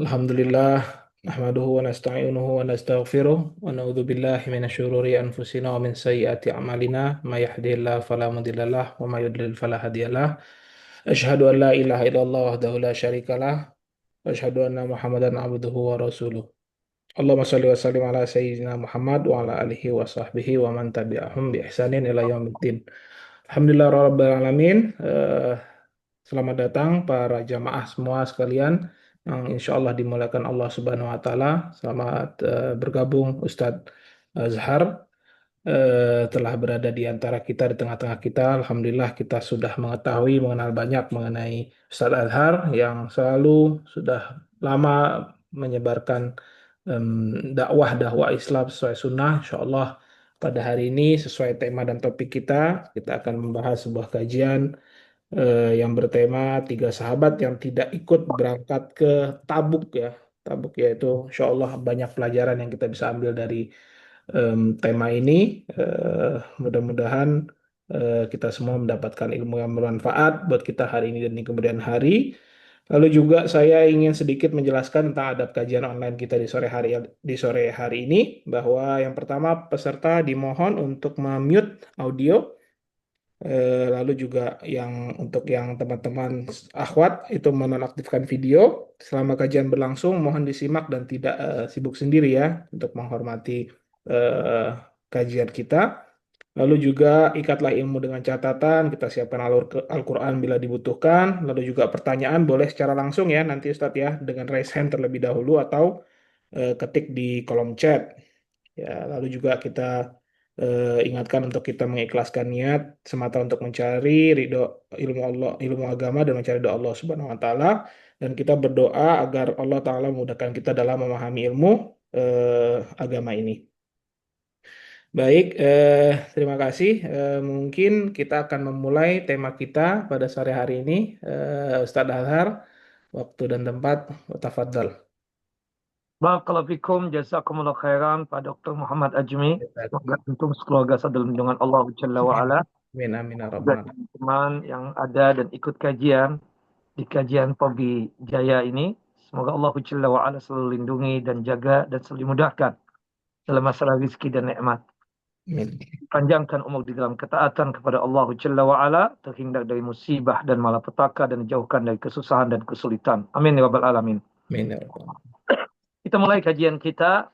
Alhamdulillah, nahmaduhu wa nasta'inuhu wa nastaghfiruh wa na'udzu billahi minasyururi anfusina wa min sayyiati a'malina may yahdihillahu fala mudhillalah wa may yudlil fala hadiyalah. Asyhadu an la ilaha illallah wahdahu la syarikalah wa asyhadu anna Muhammadan abduhu wa rasuluh. Allahumma shalli wa sallim ala sayyidina Muhammad wa ala alihi wa sahbihi wa man tabi'ahum bi ihsanin ila yaumiddin. Alhamdulillah rabbil alamin. Selamat datang para jamaah semua sekalian yang insya Allah dimuliakan Allah Subhanahu Wa Taala. Selamat bergabung Ustadz Zahar telah berada di antara kita, di tengah-tengah kita. Alhamdulillah kita sudah mengetahui, mengenal banyak mengenai Ustadz Azhar yang selalu sudah lama menyebarkan dakwah Islam sesuai sunnah. Insya Allah pada hari ini sesuai tema dan topik kita akan membahas sebuah kajian yang bertema tiga sahabat yang tidak ikut berangkat ke Tabuk ya. Tabuk yaitu insya Allah banyak pelajaran yang kita bisa ambil dari tema ini. Mudah-mudahan kita semua mendapatkan ilmu yang bermanfaat buat kita hari ini dan di kemudian hari. Lalu juga saya ingin sedikit menjelaskan tentang adab kajian online kita di sore hari ini bahwa yang pertama peserta dimohon untuk memute audio. Lalu juga yang untuk yang teman-teman akhwat itu menonaktifkan video selama kajian berlangsung, mohon disimak dan tidak sibuk sendiri ya untuk menghormati eh, kajian kita. Lalu juga ikatlah ilmu dengan catatan, kita siapkan Al-Quran bila dibutuhkan. Lalu juga pertanyaan boleh secara langsung ya nanti Ustadz ya dengan raise hand terlebih dahulu atau ketik di kolom chat. Ya, lalu juga kita ingatkan untuk kita mengikhlaskan niat semata untuk mencari ridho ilmu Allah, ilmu agama dan mencari ridho Allah Subhanahu wa taala dan kita berdoa agar Allah taala memudahkan kita dalam memahami ilmu agama ini. Baik, terima kasih. Mungkin kita akan memulai tema kita pada sore hari ini. Ustadz Azhar, waktu dan tempat, tafadhal. Barakallahu fikum, jazakumullah khairan Pak Dr. Muhammad Ajmi. Semoga antum sekeluarga dalam lindungan Allah Jalla wa Ala. Amin, amin, ya Dan rabbal alamin. teman yang ada dan ikut kajian di kajian Pobi Jaya ini. Semoga Allah Jalla wa Ala selalu lindungi dan jaga dan selalu dimudahkan dalam masalah rezeki dan nikmat. Amin. Panjangkan umur di dalam ketaatan kepada Allah Jalla wa Ala, terhindar dari musibah dan malapetaka dan dijauhkan dari kesusahan dan kesulitan. Amin ya rabbal alamin. Amin, ya rabbal alamin. Kita mulai kajian kita.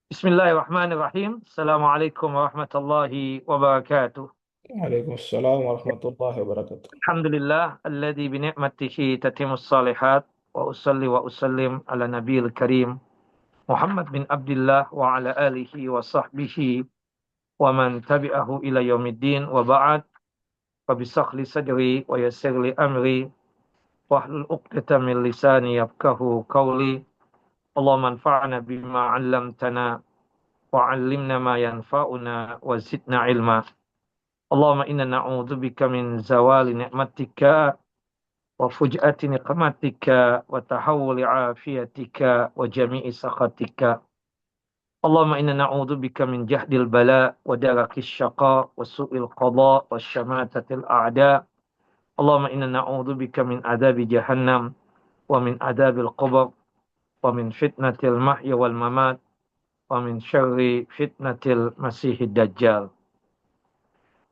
Bismillahirrahmanirrahim. Assalamualaikum warahmatullahi wabarakatuh. Waalaikumsalam warahmatullahi wabarakatuh. Alhamdulillah alladzi bi ni'matihi tatimmus salihat wa usalli wa usallim ala nabiyil karim Muhammad bin Abdullah wa ala alihi wa sahbihi wa man tabi'ahu ila yaumiddin wa ba'd. Fa bisakhli sadri wa yassir li amri wahlul 'uqdatam min lisani yafqahu qawli. Allahumma anfa'na bima 'allamtana wa 'allimna ma yanfa'una wa zidna ilma. Allahumma inna na'udzubika min zawali ni'matika wa fuj'ati niqmatika wa tahawuli afiyatika wa jami'i sakhatika. Allahumma inna na'udzubika min jahdil bala wa darakis syaqa wa su'il qada wa syamatatil a'da. Allahumma inna na'udzubika min adabi jahannam wa min adabil qabr wa min fitnatil mahya wal mamat wa min syarri fitnatil masihid dajjal.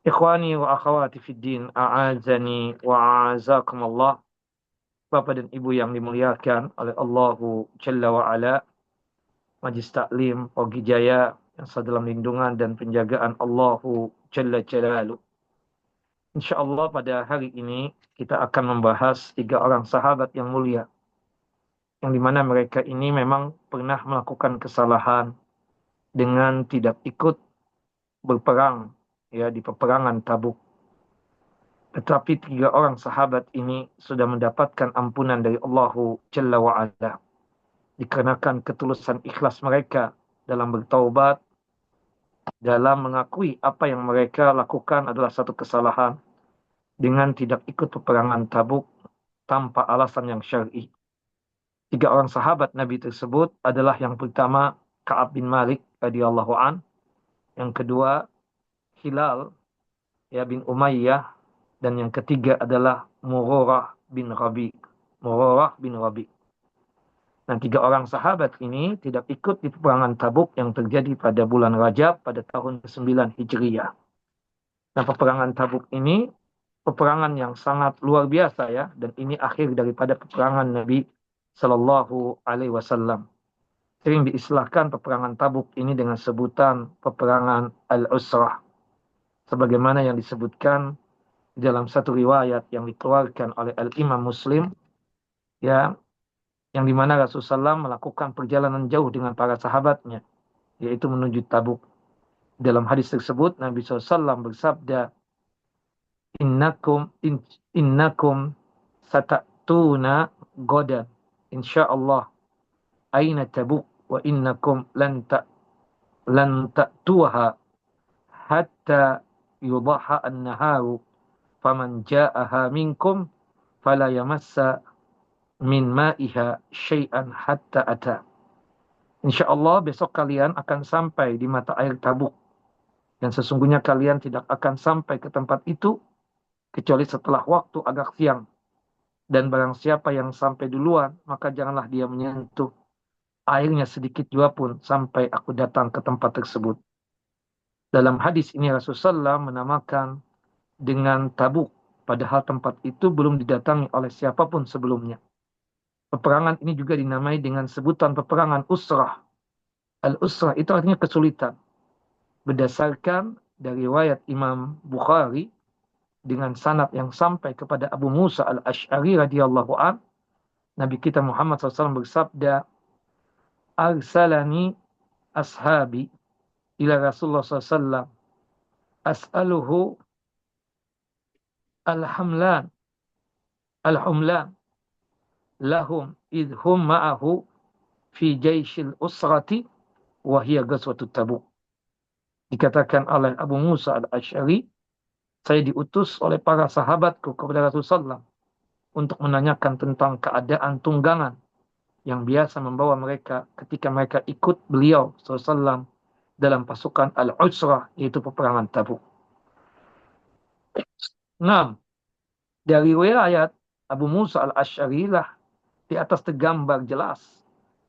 Ikhwani wa akhwati fid din, a'azani wa a'azakumullah. Bapak dan Ibu yang dimuliakan oleh Allahu Jalla wa Ala, Majlis Taklim Pogi Jaya yang dalam lindungan dan penjagaan Allahu Jalla Jalaluh. Insyaallah pada hari ini kita akan membahas tiga orang sahabat yang mulia, yang dimana mereka ini memang pernah melakukan kesalahan dengan tidak ikut berperang ya di peperangan Tabuk. Tetapi tiga orang sahabat ini sudah mendapatkan ampunan dari Allahu Jalla wa Ala. Dikarenakan ketulusan ikhlas mereka dalam bertaubat, dalam mengakui apa yang mereka lakukan adalah satu kesalahan dengan tidak ikut peperangan Tabuk tanpa alasan yang syar'i. Tiga orang sahabat Nabi tersebut adalah yang pertama Ka'ab bin Malik radhiyallahu an, yang kedua Hilal ya bin Umayyah, dan yang ketiga adalah Murarah bin Rabi. Murarah bin Rabi. Nah, 3 orang sahabat ini tidak ikut di peperangan Tabuk yang terjadi pada bulan Rajab pada tahun ke-9 Hijriyah. Nah, peperangan Tabuk ini peperangan yang sangat luar biasa ya, dan ini akhir daripada peperangan Nabi Shallallahu Alaihi Wasallam. Sering diistilahkan peperangan Tabuk ini dengan sebutan peperangan Al-Usrah, sebagaimana yang disebutkan dalam satu riwayat yang dikeluarkan oleh Al-Imam Muslim, ya, yang dimana Rasulullah SAW melakukan perjalanan jauh dengan para sahabatnya, yaitu menuju Tabuk. Dalam hadis tersebut Nabi SAW bersabda, innakum satatuna godan insyaallah aina Tabuk wa innakum lan ta'tuha hatta yudaha an-naharu faman ja'aha minkum fala yamassa min ma'iha syai'an hatta ata. Insyaallah besok kalian akan sampai di mata air Tabuk, dan sesungguhnya kalian tidak akan sampai ke tempat itu kecuali setelah waktu agak siang, dan barang siapa yang sampai duluan maka janganlah dia menyentuh airnya sedikit jua pun sampai aku datang ke tempat tersebut. Dalam hadis ini Rasulullah SAW menamakan dengan Tabuk, padahal tempat itu belum didatangi oleh siapapun sebelumnya. Peperangan ini juga dinamai dengan sebutan peperangan Usrah. Al-Usrah itu artinya kesulitan. Berdasarkan dari riwayat Imam Bukhari dengan sanad yang sampai kepada Abu Musa al-Ash'ari radhiyallahu an, Nabi kita Muhammad SAW bersabda, arsalani ashabi ila Rasulullah SAW as'aluhu al-humlan lahum idhum ma'ahu fi jaisyil usrati wa hiya ghazwatut Tabuk. Dikatakan oleh Abu Musa al-Ash'ari, saya diutus oleh para sahabatku kepada Rasulullah SAW untuk menanyakan tentang keadaan tunggangan yang biasa membawa mereka ketika mereka ikut beliau SAW dalam pasukan Al-Usrah, yaitu peperangan Tabuk. Nah, dari riwayat Abu Musa al-Ash'ari lah di atas tergambar jelas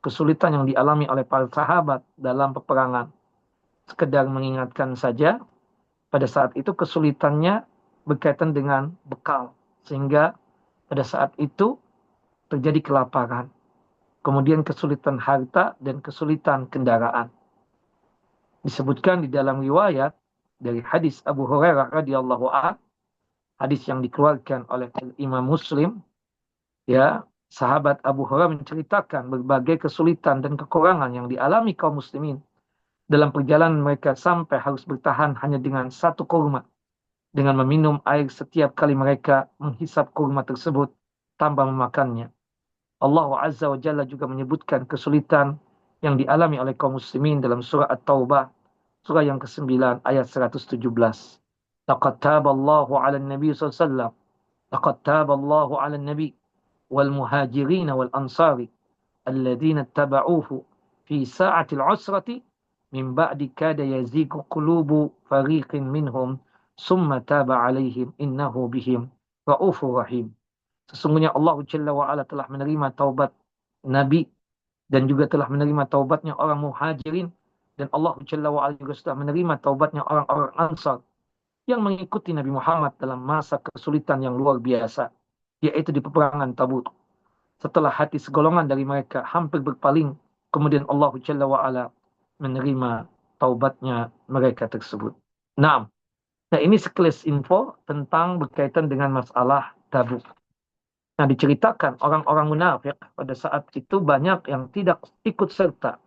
kesulitan yang dialami oleh para sahabat dalam peperangan. Sekedar mengingatkan saja, pada saat itu kesulitannya berkaitan dengan bekal, sehingga pada saat itu terjadi kelaparan. Kemudian kesulitan harta dan kesulitan kendaraan. Disebutkan di dalam riwayat dari hadis Abu Hurairah radhiyallahu an, hadis yang dikeluarkan oleh Imam Muslim, ya, sahabat Abu Hurairah menceritakan berbagai kesulitan dan kekurangan yang dialami kaum muslimin dalam perjalanan mereka sampai harus bertahan hanya dengan satu kurma, dengan meminum air setiap kali mereka menghisap kurma tersebut tanpa memakannya. Allah Azza wa Jalla juga menyebutkan kesulitan yang dialami oleh kaum muslimin dalam surah At-Taubah, surah yang ke-9 ayat 117. Laqad taballahu 'alan nabiy sallallahu alaihi wasallam. Laqad taballahu 'alan nabiy wal muhajirin wal ansari alladziina ittaba'uuhu fi sa'atil 'usrati min ba'di kada yazigu qulubu fariqin minhum summa taba 'alaihim innahu bihim ra'ufur rahim. Sesungguhnya Allah Jalla wa'ala telah menerima taubat Nabi dan juga telah menerima taubatnya orang muhajirin, dan Allah Jalla wa'ala juga sudah menerima taubatnya orang-orang ansar yang mengikuti Nabi Muhammad dalam masa kesulitan yang luar biasa, yaitu di peperangan Tabuk. Setelah hati segolongan dari mereka hampir berpaling, kemudian Allah Jalla wa'ala menerima taubatnya mereka tersebut. Nah, ini sekelas info tentang berkaitan dengan masalah Tabuk. Nah, diceritakan orang-orang munafik pada saat itu banyak yang tidak ikut serta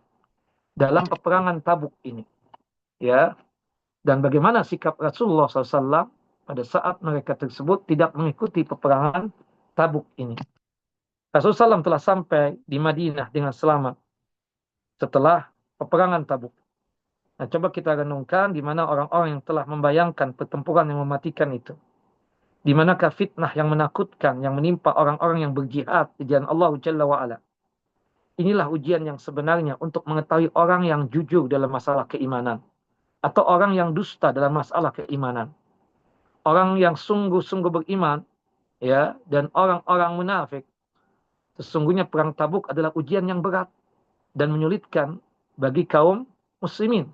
dalam peperangan Tabuk ini, ya. Dan bagaimana sikap Rasulullah SAW pada saat mereka tersebut tidak mengikuti peperangan Tabuk ini. Rasulullah SAW telah sampai di Madinah dengan selamat setelah peperangan Tabuk. Nah, coba kita renungkan di mana orang-orang yang telah membayangkan pertempuran yang mematikan itu. Di manakah fitnah yang menakutkan yang menimpa orang-orang yang berjihad di jalan Allah Jalla wa'ala. Inilah ujian yang sebenarnya untuk mengetahui orang yang jujur dalam masalah keimanan, atau orang yang dusta dalam masalah keimanan. Orang yang sungguh-sungguh beriman, ya, dan orang-orang munafik Sesungguhnya perang Tabuk adalah ujian yang berat dan menyulitkan bagi kaum muslimin.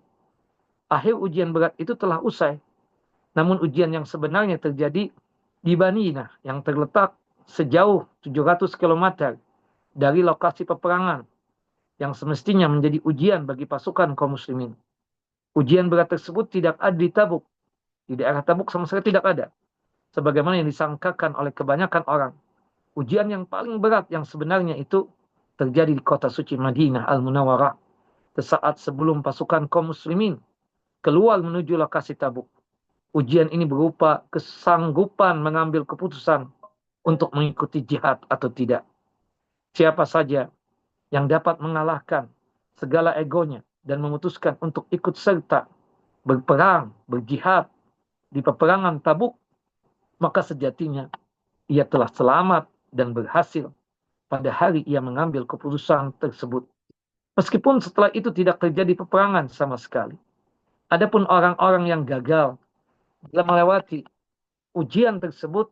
Akhir ujian berat itu telah usai. Namun ujian yang sebenarnya terjadi di Baninah yang terletak sejauh 700 km dari lokasi peperangan yang semestinya menjadi ujian bagi pasukan kaum muslimin. Ujian berat tersebut tidak ada di Tabuk. Di daerah Tabuk sama sekali tidak ada. Sebagaimana yang disangkakan oleh kebanyakan orang. Ujian yang paling berat yang sebenarnya itu terjadi di kota suci Madinah Al-Munawwarah. Sesaat sebelum pasukan kaum muslimin keluar menuju lokasi Tabuk. Ujian ini berupa kesanggupan mengambil keputusan untuk mengikuti jihad atau tidak. Siapa saja yang dapat mengalahkan segala egonya dan memutuskan untuk ikut serta berperang, berjihad di peperangan Tabuk, maka sejatinya ia telah selamat dan berhasil pada hari ia mengambil keputusan tersebut. Meskipun setelah itu tidak terjadi peperangan sama sekali. Adapun orang-orang yang gagal dalam melewati ujian tersebut,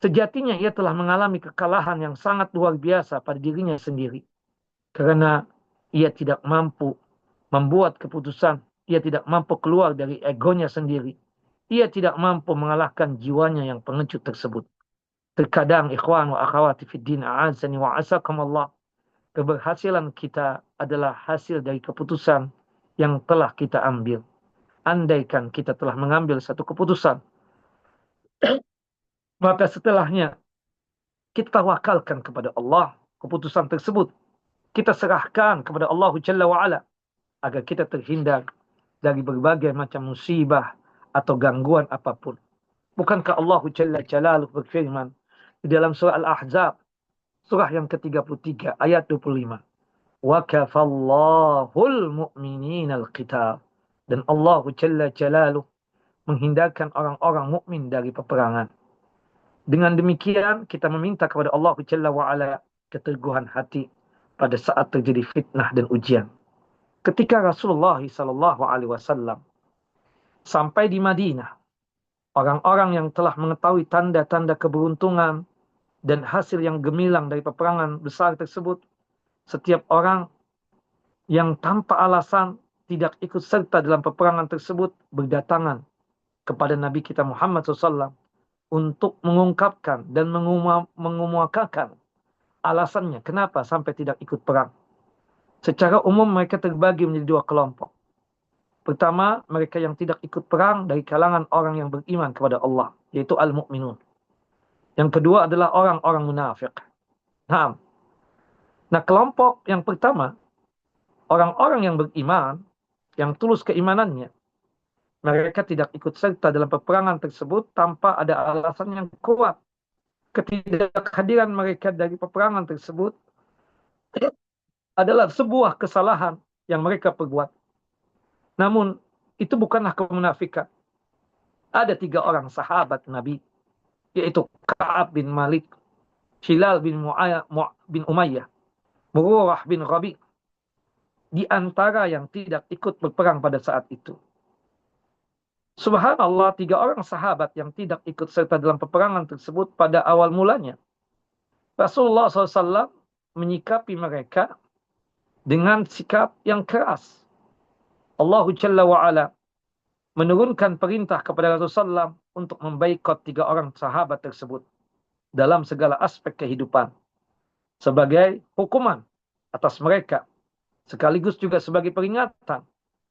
sejatinya ia telah mengalami kekalahan yang sangat luar biasa pada dirinya sendiri. Karena ia tidak mampu membuat keputusan, ia tidak mampu keluar dari egonya sendiri. Ia tidak mampu mengalahkan jiwanya yang pengecut tersebut. Terkadang ikhwan wa akhawati fid din a'azani wa asakumullah, keberhasilan kita adalah hasil dari keputusan yang telah kita ambil. Andaikan kita telah mengambil satu keputusan, maka setelahnya kita wakalkan kepada Allah keputusan tersebut. Kita serahkan kepada Allah Jalla wa'ala agar kita terhindar dari berbagai macam musibah atau gangguan apapun. Bukankah Allah Jalla Jalaluhu berfirman di dalam surah Al-Ahzab, surah yang ke-33 ayat 25. Wa kafallahul mu'minina al-qital. Dan Allah Jalla Jalaluhu menghindarkan orang-orang mukmin dari peperangan. Dengan demikian kita meminta kepada Allah Jalla wa'ala keteguhan hati pada saat terjadi fitnah dan ujian. Ketika Rasulullah SAW sampai di Madinah, orang-orang yang telah mengetahui tanda-tanda keberuntungan dan hasil yang gemilang dari peperangan besar tersebut, setiap orang yang tanpa alasan tidak ikut serta dalam peperangan tersebut berdatangan kepada Nabi kita Muhammad SAW untuk mengungkapkan dan mengemukakan alasannya kenapa sampai tidak ikut perang. Secara umum mereka terbagi menjadi dua kelompok. Pertama, mereka yang tidak ikut perang dari kalangan orang yang beriman kepada Allah, yaitu al-mu'minun. Yang kedua adalah orang-orang munafik. Nah, kelompok yang pertama, orang-orang yang beriman, yang tulus keimanannya, mereka tidak ikut serta dalam peperangan tersebut tanpa ada alasan yang kuat. Ketidakhadiran mereka dari peperangan tersebut adalah sebuah kesalahan yang mereka perbuat. Namun, itu bukanlah kemunafikan. Ada 3 orang sahabat Nabi, yaitu Ka'ab bin Malik, Hilal bin Umayyah, Murarah bin Rabi, di antara yang tidak ikut berperang pada saat itu. Subhanallah, 3 orang sahabat yang tidak ikut serta dalam peperangan tersebut pada awal mulanya, Rasulullah SAW menyikapi mereka dengan sikap yang keras. Allah Jalla wa'ala menurunkan perintah kepada Rasulullah SAW untuk membaikot 3 orang sahabat tersebut dalam segala aspek kehidupan sebagai hukuman atas mereka, sekaligus juga sebagai peringatan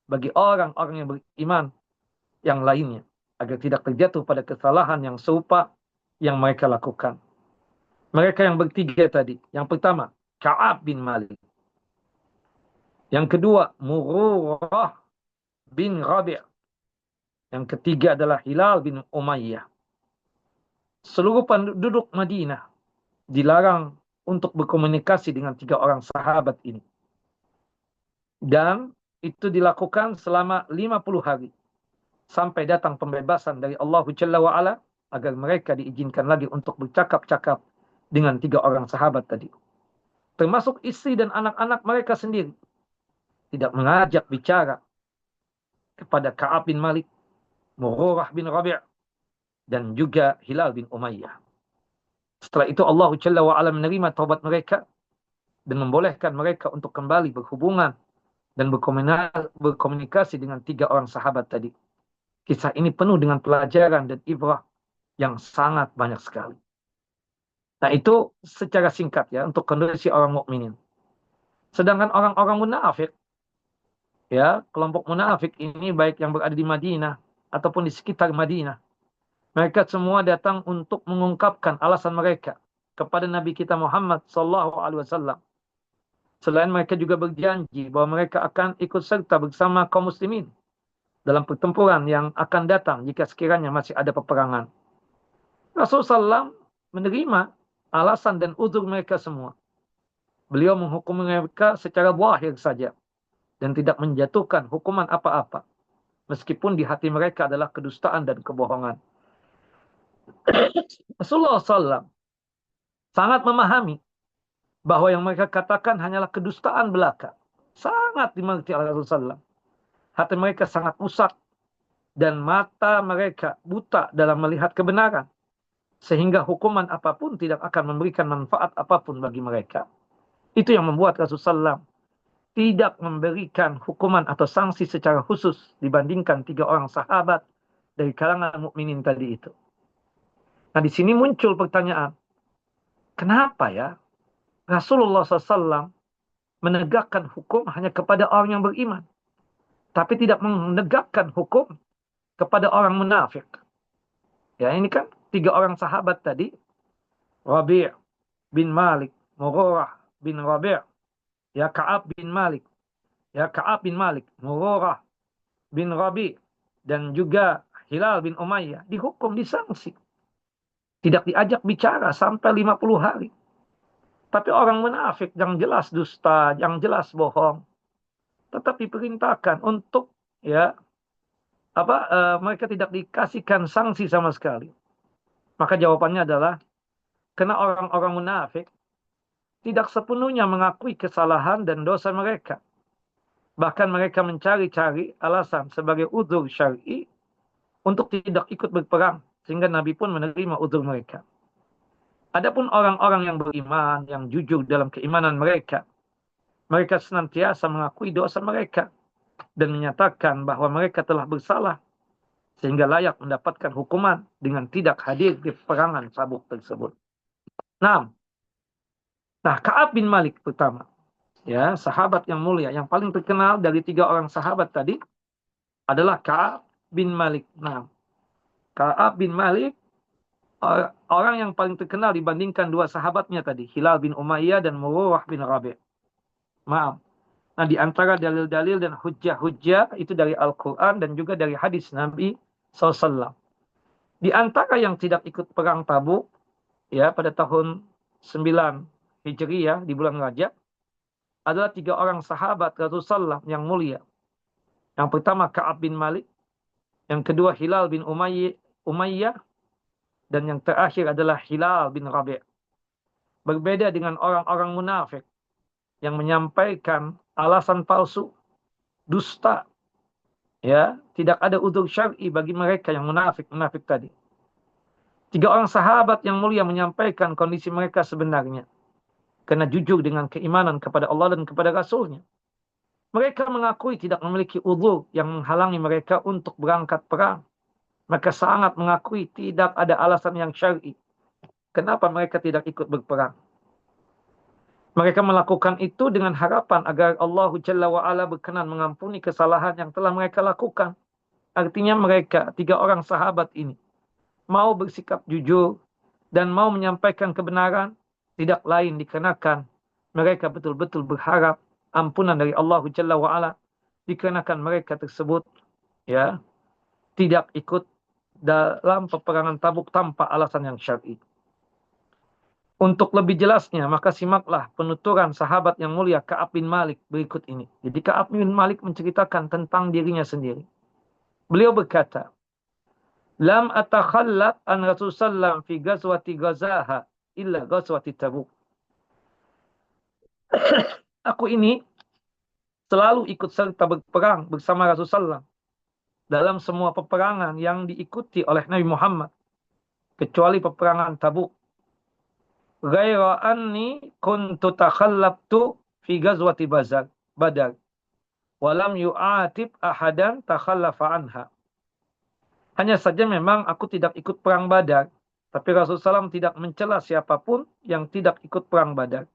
bagi orang-orang yang beriman yang lainnya agar tidak terjatuh pada kesalahan yang serupa yang mereka lakukan. Mereka yang bertiga tadi, yang pertama Ka'ab bin Malik, yang kedua Murarah bin Rabi', yang ketiga adalah Hilal bin Umayyah. Seluruh penduduk Madinah dilarang untuk berkomunikasi dengan 3 orang sahabat ini. Dan itu dilakukan selama 50 hari. Sampai datang pembebasan dari Allah Jalla wa'ala agar mereka diizinkan lagi untuk bercakap-cakap dengan 3 orang sahabat tadi. Termasuk istri dan anak-anak mereka sendiri. Tidak mengajak bicara kepada Ka'ab bin Malik, Murarah bin Rabi' dan juga Hilal bin Umayyah. Setelah itu Allah Jalla wa'ala menerima taubat mereka dan membolehkan mereka untuk kembali berhubungan dan berkomunikasi dengan 3 orang sahabat tadi. Kisah ini penuh dengan pelajaran dan ibrah yang sangat banyak sekali. Nah, itu secara singkat ya untuk kondisi orang mukminin. Sedangkan orang-orang munafik, ya, kelompok munafik ini baik yang berada di Madinah ataupun di sekitar Madinah, mereka semua datang untuk mengungkapkan alasan mereka kepada Nabi kita Muhammad sallallahu alaihi wasallam. Selain mereka juga berjanji bahwa mereka akan ikut serta bersama kaum muslimin dalam pertempuran yang akan datang jika sekiranya masih ada peperangan. Rasulullah SAW menerima alasan dan uzur mereka semua. Beliau menghukum mereka secara zahir saja dan tidak menjatuhkan hukuman apa-apa, meskipun di hati mereka adalah kedustaan dan kebohongan. Rasulullah SAW sangat memahami bahwa yang mereka katakan hanyalah kedustaan belaka. Sangat dimengerti oleh Rasulullah SAW. Hati mereka sangat rusak dan mata mereka buta dalam melihat kebenaran, sehingga hukuman apapun tidak akan memberikan manfaat apapun bagi mereka. Itu yang membuat Rasulullah SAW tidak memberikan hukuman atau sanksi secara khusus dibandingkan 3 orang sahabat dari kalangan mukminin tadi itu. Nah, di sini muncul pertanyaan, kenapa ya Rasulullah SAW menegakkan hukum hanya kepada orang yang beriman, tapi tidak menegakkan hukum kepada orang munafik? Ya, ini kan 3 orang sahabat tadi, Rabi' bin Malik, Murarah bin Rabi', ya Ka'ab bin Malik, Murarah bin Rabi' dan juga Hilal bin Umayyah dihukum, disanksi. Tidak diajak bicara sampai 50 hari. Tapi orang munafik yang jelas dusta, yang jelas bohong, tetap diperintahkan untuk mereka tidak dikasihkan sanksi sama sekali. Maka jawabannya adalah karena orang-orang munafik tidak sepenuhnya mengakui kesalahan dan dosa mereka. Bahkan mereka mencari-cari alasan sebagai uzur syar'i untuk tidak ikut berperang, sehingga Nabi pun menerima uzur mereka. Adapun orang-orang yang beriman, yang jujur dalam keimanan mereka, mereka senantiasa mengakui dosa mereka dan menyatakan bahwa mereka telah bersalah sehingga layak mendapatkan hukuman dengan tidak hadir di peperangan Tabuk tersebut. Nah, Ka'ab bin Malik pertama, ya, sahabat yang mulia, yang paling terkenal dari 3 orang sahabat tadi adalah Ka'ab bin Malik. Nah, Ka'ab bin Malik orang yang paling terkenal dibandingkan 2 sahabatnya tadi, Hilal bin Umayyah dan Murarah bin Rabi'. Maaf. Nah, di antara dalil-dalil dan hujjah-hujjah itu dari Al-Quran dan juga dari hadis Nabi SAW. Di antara yang tidak ikut perang Tabuk, ya, pada tahun 9 Hijriyah di bulan Rajab, adalah 3 orang sahabat Rasulullah yang mulia. Yang pertama Ka'ab bin Malik, yang kedua Hilal bin Umayyah, dan yang terakhir adalah Hilal bin Rabi'. Berbeda dengan orang-orang munafik yang menyampaikan alasan palsu, dusta, ya, tidak ada uzur syar'i bagi mereka yang munafik tadi. 3 orang sahabat yang mulia menyampaikan kondisi mereka sebenarnya karena jujur dengan keimanan kepada Allah dan kepada Rasulnya. Mereka mengakui tidak memiliki uzur yang menghalangi mereka untuk berangkat perang. Mereka sangat mengakui tidak ada alasan yang syar'i kenapa mereka tidak ikut berperang. Mereka melakukan itu dengan harapan agar Allah Jalla wa'ala berkenan mengampuni kesalahan yang telah mereka lakukan. Artinya mereka, 3 orang sahabat ini, mau bersikap jujur dan mau menyampaikan kebenaran, tidak lain dikarenakan mereka betul-betul berharap ampunan dari Allah Jalla wa'ala, dikarenakan mereka tersebut, ya, tidak ikut dalam peperangan Tabuk tanpa alasan yang syar'i. Untuk lebih jelasnya, maka simaklah penuturan sahabat yang mulia Ka'ab bin Malik berikut ini. Jadi Ka'ab bin Malik menceritakan tentang dirinya sendiri. Beliau berkata, "Lam atakhallaf an Rasulullah fi ghazwati ghazaha illa ghazwati Tabuk." Aku ini selalu ikut serta berperang bersama Rasulullah dalam semua peperangan yang diikuti oleh Nabi Muhammad, kecuali peperangan Tabuk. ghaira anni kuntu takhallabtu fi ghazwati Badar walam yu'atib ahadan takhallafa anha. Hanya saja memang aku tidak ikut perang Badar, tapi Rasulullah SAW tidak mencela siapapun yang tidak ikut perang Badar.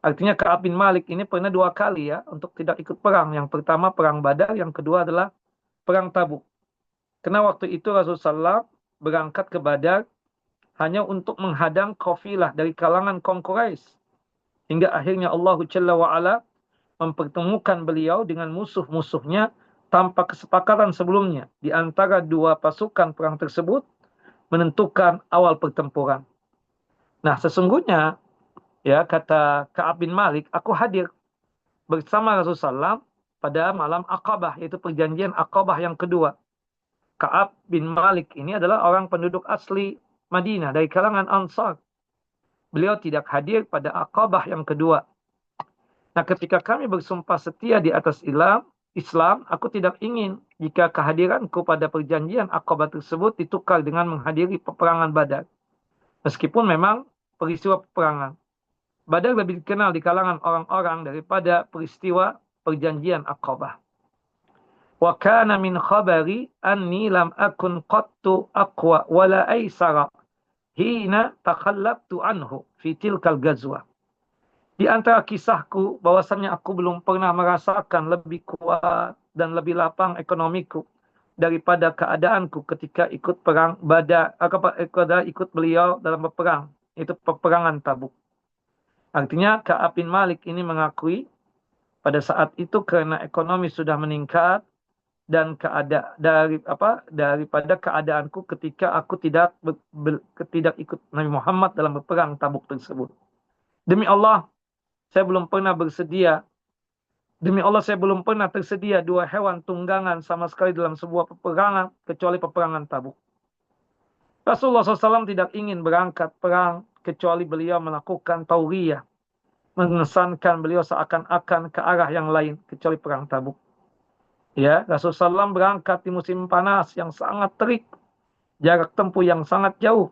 Artinya Ka'ab bin Malik ini pernah 2 kali ya untuk tidak ikut perang. Yang pertama perang Badar, yang kedua adalah perang Tabuk. Karena waktu itu Rasulullah SAW berangkat ke Badar hanya untuk menghadang kafilah dari kalangan kaum Quraisy. Hingga akhirnya Allah Jalla wa'ala mempertemukan beliau dengan musuh-musuhnya tanpa kesepakatan sebelumnya. Di antara 2 pasukan perang tersebut menentukan awal pertempuran. Nah sesungguhnya ya kata Ka'ab bin Malik, aku hadir bersama Rasulullah SAW pada malam Aqabah, yaitu perjanjian Aqabah yang kedua. Ka'ab bin Malik ini adalah orang penduduk asli Madinah dari kalangan Ansar. Beliau tidak hadir pada Aqabah yang kedua. Nah, ketika kami bersumpah setia di atas Islam, aku tidak ingin jika kehadiranku pada perjanjian Aqabah tersebut ditukar dengan menghadiri peperangan Badar. Meskipun memang peristiwa peperangan Badar lebih dikenal di kalangan orang-orang daripada peristiwa perjanjian Aqabah. Wa kana min khabari anni lam akun qattu aqwa wala aisara hina takhallabtu anhu fi tilkal ghazwah. Di antara kisahku bahwasannya aku belum pernah merasakan lebih kuat dan lebih lapang ekonomiku daripada keadaanku ketika ikut perang Badar, ikut beliau dalam peperang, itu peperangan Tabuk. Artinya Ka'ab bin Malik ini mengakui pada saat itu karena ekonomi sudah meningkat dan daripada keadaanku ketika aku tidak ikut Nabi Muhammad dalam perang Tabuk tersebut. Demi Allah, saya belum pernah bersedia. Demi Allah, saya belum pernah tersedia 2 hewan tunggangan sama sekali dalam sebuah peperangan kecuali peperangan Tabuk. Rasulullah SAW tidak ingin berangkat perang kecuali beliau melakukan tauriyah, mengesankan beliau seakan-akan ke arah yang lain kecuali perang Tabuk. Ya, Rasulullah SAW berangkat di musim panas yang sangat terik, jarak tempuh yang sangat jauh,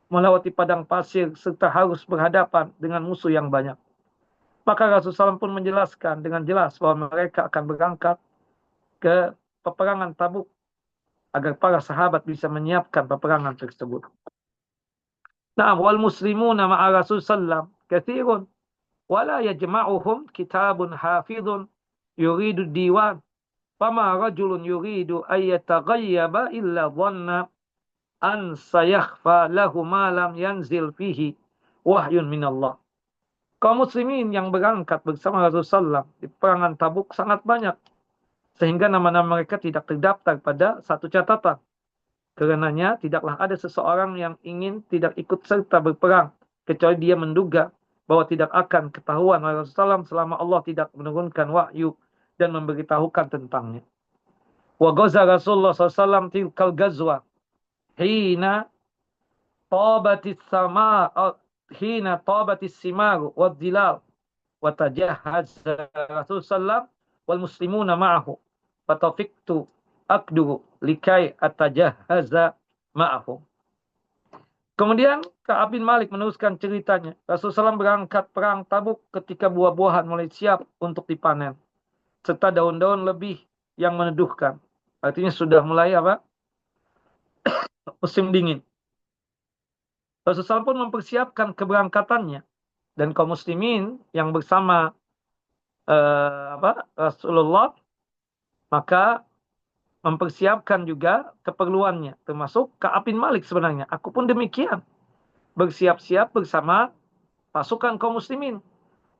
melewati padang pasir serta harus berhadapan dengan musuh yang banyak. Maka Rasulullah SAW pun menjelaskan dengan jelas bahwa mereka akan berangkat ke peperangan Tabuk agar para sahabat bisa menyiapkan peperangan tersebut. Nah, wal muslimuna ma'a Rasulullah katsirun wala yajma'uhum kitabun hafidhun yuridu diwan fama rajulun yuridu ay yataghayyaba illa dhanna an sayakhfa lahu ma lam yanzil fihi wahyun minallah. Kaum muslimin yang berangkat bersama Rasulullah SAW di peperangan Tabuk sangat banyak, sehingga nama-nama mereka tidak terdaftar pada satu catatan. Karenanya tidaklah ada seseorang yang ingin tidak ikut serta berperang, kecuali dia menduga bahwa tidak akan ketahuan oleh Rasulullah SAW selama Allah tidak menurunkan wahyu dan memberitahukan tentangnya. Wa ghaza Rasulullah SAW tilkal ghazwa hina tabatis sama hina tabatis simaru wad dilal wa tajahhaza Rasulullah wal muslimuna ma'ahu fatafiqtu aqduru likai atajahhaza ma'ahu. Kemudian Ka'ab bin Malik meneruskan ceritanya. Rasulullah SAW berangkat perang Tabuk ketika buah-buahan mulai siap untuk dipanen, serta daun-daun lebih yang meneduhkan. Artinya sudah mulai musim dingin. Rasulullah pun mempersiapkan keberangkatannya dan kaum muslimin yang bersama Rasulullah maka mempersiapkan juga keperluannya, termasuk Ka'ab bin Malik sebenarnya. Aku pun demikian, bersiap-siap bersama pasukan kaum muslimin.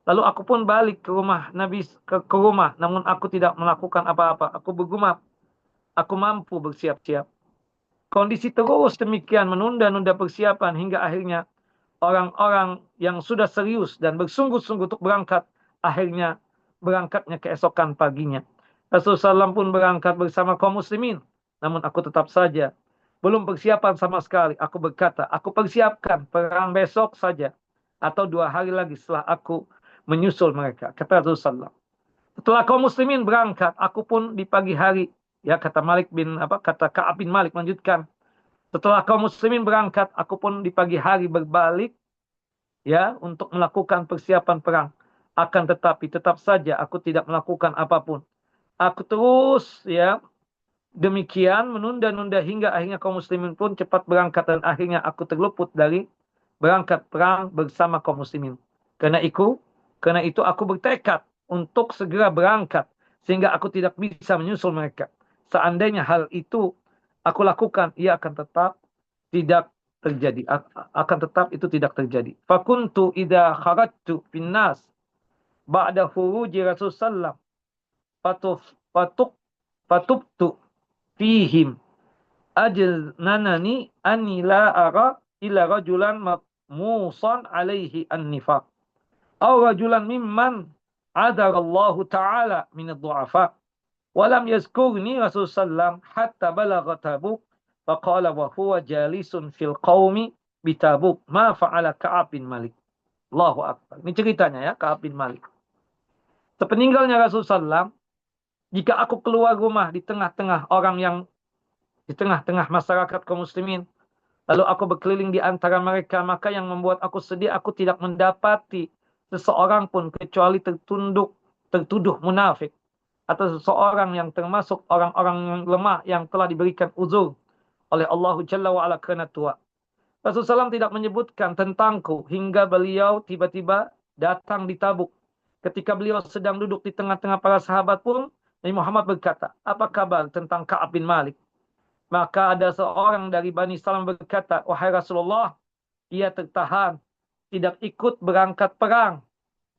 Lalu aku pun balik ke rumah Nabi, ke rumah, namun aku tidak melakukan apa-apa. Aku bergumam, aku mampu bersiap-siap. Kondisi terus demikian menunda-nunda persiapan hingga akhirnya orang-orang yang sudah serius dan bersungguh-sungguh untuk berangkat akhirnya berangkatnya keesokan paginya. Rasulullah SAW pun berangkat bersama kaum muslimin. Namun aku tetap saja belum persiapan sama sekali. Aku berkata, aku persiapkan perang besok saja atau 2 hari lagi setelah aku menyusul mereka. Kata Rasulullah. Setelah kaum muslimin berangkat, aku pun di pagi hari, ya kata Ka'ab bin Malik melanjutkan. Setelah kaum muslimin berangkat, aku pun di pagi hari berbalik ya untuk melakukan persiapan perang. Akan tetapi tetap saja aku tidak melakukan apapun. Aku terus ya demikian menunda-nunda hingga akhirnya kaum muslimin pun cepat berangkat dan akhirnya aku terluput dari berangkat perang bersama kaum muslimin. Karena itu, karena itu aku bertekad untuk segera berangkat sehingga aku tidak bisa menyusul mereka. Seandainya hal itu aku lakukan, ia akan tetap tidak terjadi. Akan tetap itu tidak terjadi. Fakuntu idza kharajtu finnas ba'da khuruji Rasulullah fatuf fatuk fatubtu fihim ajnanani anni la ara illa rajulan musan alaihi an-nifaq aw rajulan mimman adarallahu ta'ala min ad-du'afa wa lam yazkurni Rasulullah hatta balagha Tabuk faqala wa huwa jalisun fil qaumi bi Tabuk ma fa'ala Ka'ab bin Malik. Allahu akbar. Ini ceritanya ya, Ka'ab bin Malik. Sepeninggalnya Rasulullah, jika aku keluar rumah di tengah-tengah orang yang di tengah-tengah masyarakat kaum muslimin, lalu aku berkeliling di antara mereka, maka yang membuat aku sedih, aku tidak mendapati seseorang pun kecuali tertuduh munafik, atau seseorang yang termasuk orang-orang yang lemah yang telah diberikan uzur oleh Allah Jalla wa'ala kerana tua. Rasulullah SAW tidak menyebutkan tentangku hingga beliau tiba-tiba datang di Tabuk. Ketika beliau sedang duduk di tengah-tengah para sahabat pun, Nabi Muhammad berkata, apa kabar tentang Ka'ab bin Malik? Maka ada seorang dari Bani Salam berkata, wahai Rasulullah, ia tertahan, tidak ikut berangkat perang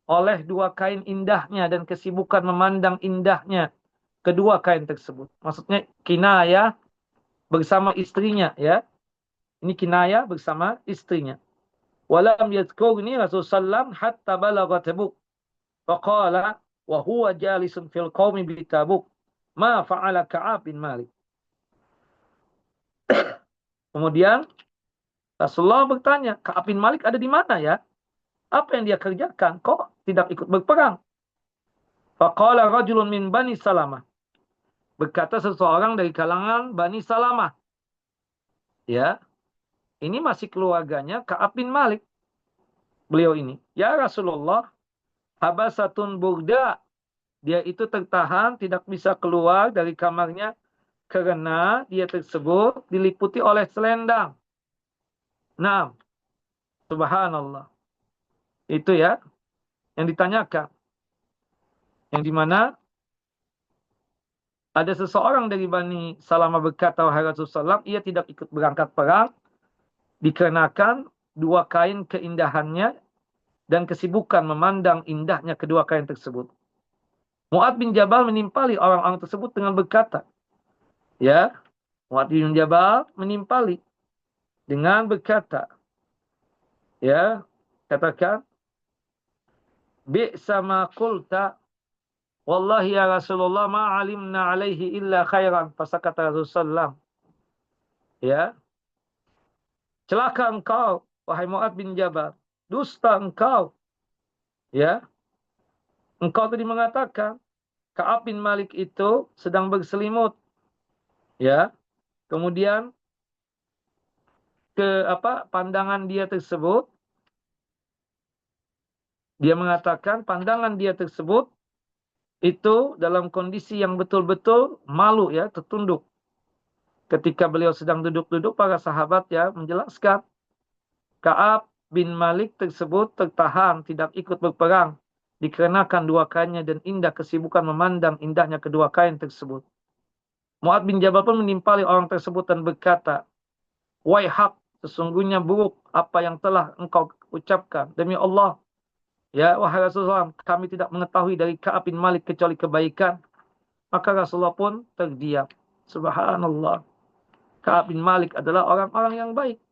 oleh dua kain indahnya dan kesibukan memandang indahnya kedua kain tersebut. Maksudnya kinayah bersama istrinya, ya. Ini kinayah bersama istrinya. Walam yadhkurni Rasulullah hatta balagha Tabuk. Faqala wa huwa jalisun fil qaumi bi Tabuk. Ma fa'ala Ka'ab bin Malik. Kemudian Rasulullah bertanya, Ka'ab bin Malik ada di mana ya? Apa yang dia kerjakan? Kok tidak ikut berperang? Faqala rajulun min Bani Salamah. Berkata seseorang dari kalangan Bani Salamah. Ya, ini masih keluarganya Ka'ab bin Malik. Beliau ini, ya Rasulullah, habasatun burda. Dia itu tertahan, tidak bisa keluar dari kamarnya karena dia tersebut diliputi oleh selendang. Nah, subhanallah. Itu ya, yang ditanyakan. Yang dimana ada seseorang dari Bani Salamah berkata, wahai Rasulullah, ia tidak ikut berangkat perang dikarenakan dua kain keindahannya dan kesibukan memandang indahnya kedua kain tersebut. Mu'ad bin Jabal menimpali orang-orang tersebut dengan berkata, ya, Mu'ad bin Jabal menimpali dengan berkata, ya, katakan, bi'sa ma qulta wallahi ya Rasulullah ma alimna alaihi illa khairan. Fasakata Rasulullah. Ya. Celaka engkau, wahai Mu'ad bin Jabal. Dusta engkau. Ya. Engkau tadi mengatakan Ka'ab bin Malik itu sedang berselimut. Ya. Kemudian pandangan dia tersebut, dia mengatakan pandangan dia tersebut itu dalam kondisi yang betul-betul malu, ya, tertunduk. Ketika beliau sedang duduk-duduk, para sahabat ya menjelaskan Ka'ab bin Malik tersebut tertahan, tidak ikut berperang dikarenakan dua kainnya dan indah kesibukan memandang indahnya kedua kain tersebut. Mu'ad bin Jabal pun menimpali orang tersebut dan berkata, waihak, sesungguhnya buruk apa yang telah engkau ucapkan. Demi Allah, ya wahai Rasulullah, kami tidak mengetahui dari Ka'ab bin Malik kecuali kebaikan. Maka Rasulullah pun terdiam. Subhanallah. Ka'ab bin Malik adalah orang-orang yang baik.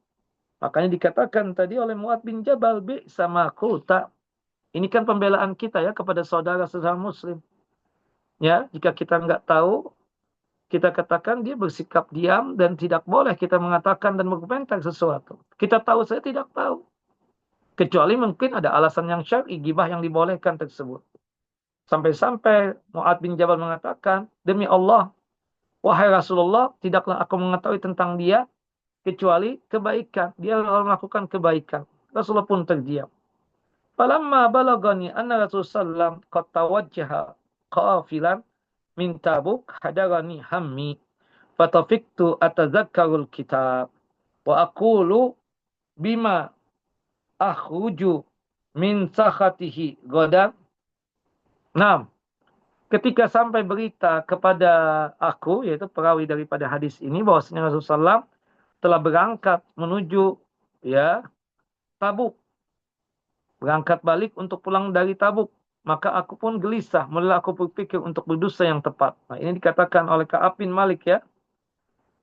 Makanya dikatakan tadi oleh Mu'ad bin Jabal, sama kulta. Ini kan pembelaan kita ya kepada saudara sesama muslim. Ya, jika kita nggak tahu, kita katakan dia bersikap diam dan tidak boleh kita mengatakan dan berkomentar sesuatu. Kita tahu, saya tidak tahu. Kecuali mungkin ada alasan yang syar'i, gibah yang dibolehkan tersebut. Sampai-sampai Mu'ad bin Jabal mengatakan, demi Allah, wahai Rasulullah, tidaklah aku mengetahui tentang dia kecuali kebaikan. Dia melakukan kebaikan. Rasulullah pun terdiam. Falamma balagani anna Rasulullah qad tawajjaha qafilan min Tabuk hadarani hammi fatafiktu atazakkarul kitab wa aqulu bima akhruju min sakhatihi godan. Nah, ketika sampai berita kepada aku, yaitu perawi daripada hadis ini, bahwasanya Rasulullah SAW telah berangkat menuju ya Tabuk, berangkat balik untuk pulang dari Tabuk. Maka aku pun gelisah, mulai aku berpikir untuk berdosa yang tepat. Nah, ini dikatakan oleh Ka'ab bin Malik ya,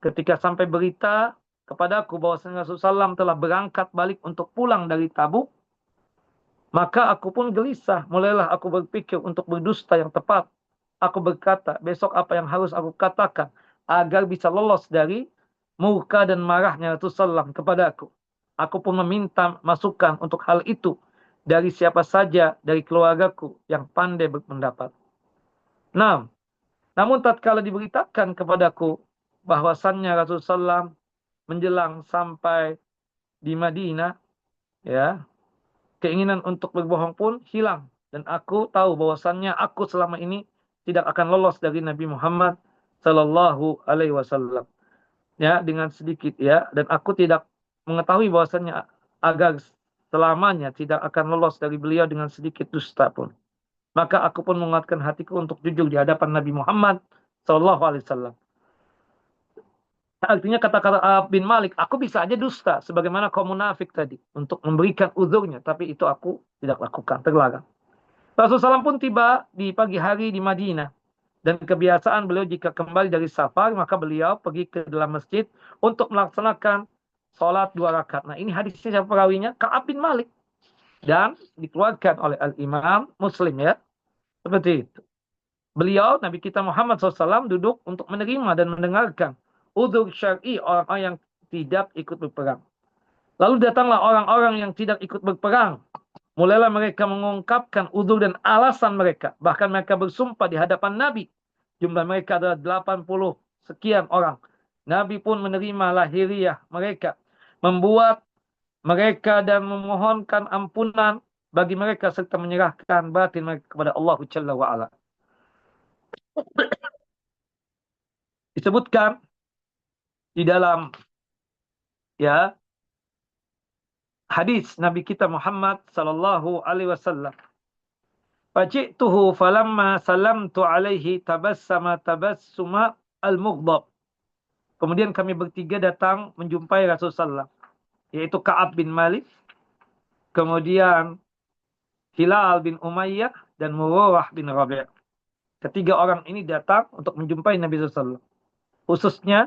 ketika sampai berita kepadaku bahwasanya Rasulullah SAW telah berangkat balik untuk pulang dari Tabuk, maka aku pun gelisah, mulailah aku berpikir untuk berdusta yang tepat. Aku berkata, besok apa yang harus aku katakan agar bisa lolos dari murka dan marahnya Rasulullah SAW kepada aku. Aku pun meminta masukan untuk hal itu dari siapa saja dari keluargaku yang pandai berpendapat. Nah, namun tatkala diberitakan kepadaku bahwasannya Rasulullah SAW menjelang sampai di Madinah, ya, keinginan untuk berbohong pun hilang. Dan aku tahu bahwasannya aku selama ini tidak akan lolos dari Nabi Muhammad Sallallahu Alaihi Wasallam. Ya, dengan sedikit ya. Dan aku tidak mengetahui bahwasannya agar selamanya tidak akan lolos dari beliau dengan sedikit dusta pun. Maka aku pun menguatkan hatiku untuk jujur di hadapan Nabi Muhammad Sallallahu Alaihi Wasallam. Artinya kata-kata bin Malik, aku bisa aja dusta sebagaimana kaum munafik tadi untuk memberikan uzurnya, tapi itu aku tidak lakukan, terlarang. Rasulullah SAW pun tiba di pagi hari di Madinah, dan kebiasaan beliau jika kembali dari safar maka beliau pergi ke dalam masjid untuk melaksanakan sholat 2 rakaat. Nah, ini hadisnya siapa perawinya? Ka'ab bin Malik, dan dikeluarkan oleh Al-Imam Muslim ya, seperti itu. Beliau, Nabi kita Muhammad SAW, duduk untuk menerima dan mendengarkan udzur syar'i orang-orang yang tidak ikut berperang. Lalu datanglah orang-orang yang tidak ikut berperang. Mulailah mereka mengungkapkan udzur dan alasan mereka. Bahkan mereka bersumpah di hadapan Nabi. Jumlah mereka adalah 80 sekian orang. Nabi pun menerima lahiriah mereka. Membuat mereka dan memohonkan ampunan bagi mereka serta menyerahkan batin mereka kepada Allah Jalla wa'ala. Disebutkan di dalam ya hadis Nabi kita Muhammad sallallahu alaihi wasallam, faji'tuhu falamma salamtu alaihi tabassama tabassuma al-mughdab. Kemudian kami bertiga datang menjumpai Rasulullah, yaitu Ka'ab bin Malik, kemudian Hilal bin Umayyah, dan Murarah bin Rabi'. Ketiga orang ini datang untuk menjumpai Nabi SAW. Khususnya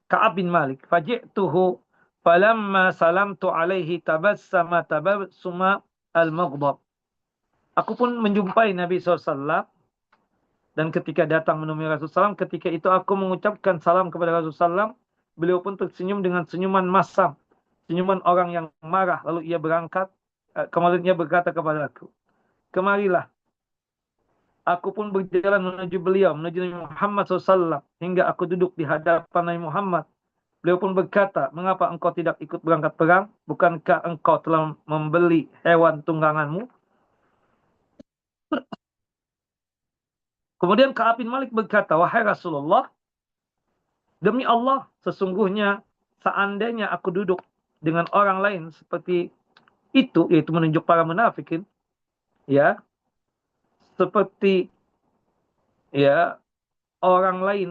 Ka'ab bin Malik. Faji'tuhu falamma salamtu alaihi tabassama tabassuma al-maghdab. Aku pun menjumpai Nabi SAW, dan ketika datang menemui Rasulullah SAW, ketika itu aku mengucapkan salam kepada Rasulullah SAW, beliau pun tersenyum dengan senyuman masam, senyuman orang yang marah. Lalu ia berangkat, kemudian ia berkata kepada aku, kemarilah. Aku pun berjalan menuju beliau, menuju Nabi Muhammad SAW, hingga aku duduk di hadapan Nabi Muhammad. Beliau pun berkata, mengapa engkau tidak ikut berangkat perang? Bukankah engkau telah membeli hewan tungganganmu? Kemudian Ka'ab bin Malik berkata, wahai Rasulullah, demi Allah, sesungguhnya seandainya aku duduk dengan orang lain seperti itu, yaitu menunjuk para munafikin, ya, seperti ya orang lain,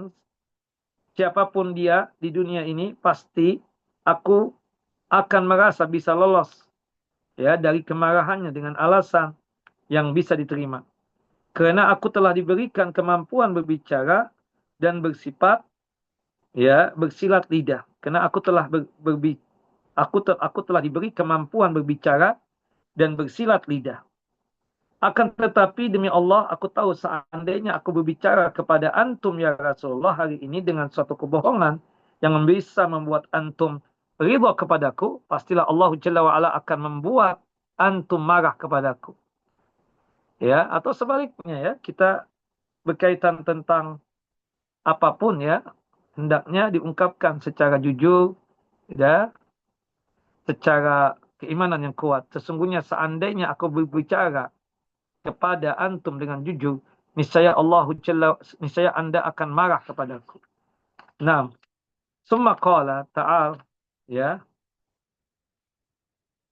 siapapun dia di dunia ini, pasti aku akan merasa bisa lolos ya dari kemarahannya dengan alasan yang bisa diterima. Karena aku telah diberikan kemampuan berbicara dan bersifat ya bersilat lidah. Karena aku telah aku telah diberi kemampuan berbicara dan bersilat lidah. Akan tetapi demi Allah, aku tahu seandainya aku berbicara kepada antum ya Rasulullah hari ini dengan suatu kebohongan yang bisa membuat antum ridha kepadaku, pastilah Allah Jalla wa'ala akan membuat antum marah kepadaku. Ya, atau sebaliknya ya, kita berkaitan tentang apapun ya, hendaknya diungkapkan secara jujur, ya, secara keimanan yang kuat. Sesungguhnya seandainya aku berbicara kepada antum dengan jujur, niscaya Anda akan marah kepadaku. Nah, summa qala ta'al, ya,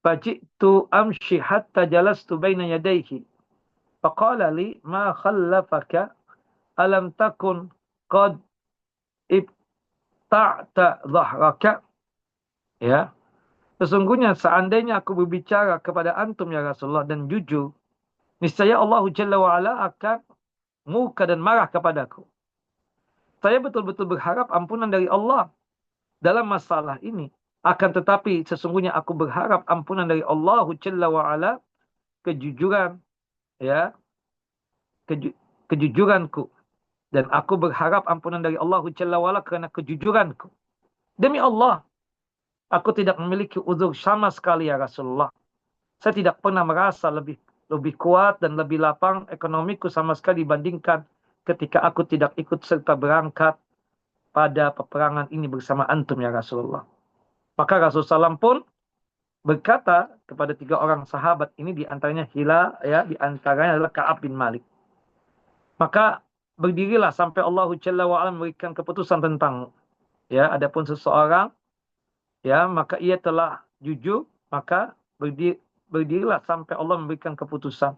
faji'tu amshi hatta jalastu baina yadayhi faqala li ma khallafaka alam takun qad ibta'ta dhahraka, ya. Sesungguhnya seandainya aku berbicara kepada antum ya Rasulullah dan jujur, niscaya Allah Jalla wa'ala akan murka dan marah kepadaku. Saya betul-betul berharap ampunan dari Allah dalam masalah ini. Akan tetapi sesungguhnya aku berharap ampunan dari Allah Jalla wa'ala, kejujuran, ya, kejujuranku. Dan aku berharap ampunan dari Allah Jalla wa'ala kerana kejujuranku. Demi Allah, aku tidak memiliki uzur sama sekali ya Rasulullah. Saya tidak pernah merasa lebih kuat dan lebih lapang ekonomiku sama sekali dibandingkan ketika aku tidak ikut serta berangkat pada peperangan ini bersama antum ya Rasulullah. Maka Rasulullah SAW pun berkata kepada 3 orang sahabat ini, di antaranya Hilal, ya, di antaranya adalah Ka'ab bin Malik. Maka berdirilah sampai Allah Jalla wa'ala memberikan keputusan tentangmu. Ya, adapun seseorang, ya, maka ia telah jujur, maka berdirilah sampai Allah memberikan keputusan.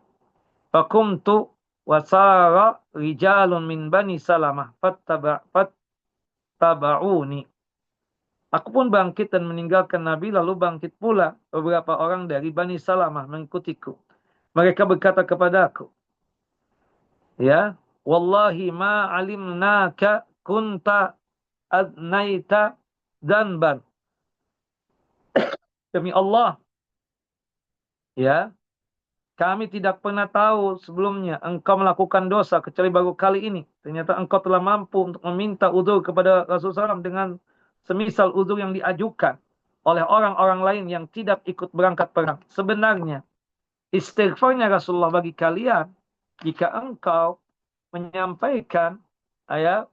Fakumtu wasara rijalun min bani Salamah fattaba'uni. Aku pun bangkit dan meninggalkan Nabi, lalu bangkit pula beberapa orang dari Bani Salamah mengikutiku. Mereka berkata kepada aku, ya, wallahi ma alimnaka kunta adnaita danban. Demi Allah, ya, kami tidak pernah tahu sebelumnya engkau melakukan dosa kecuali baru kali ini. Ternyata engkau telah mampu untuk meminta uzur kepada Rasulullah SAW dengan semisal uzur yang diajukan oleh orang-orang lain yang tidak ikut berangkat perang. Sebenarnya istighfarnya Rasulullah bagi kalian jika engkau menyampaikan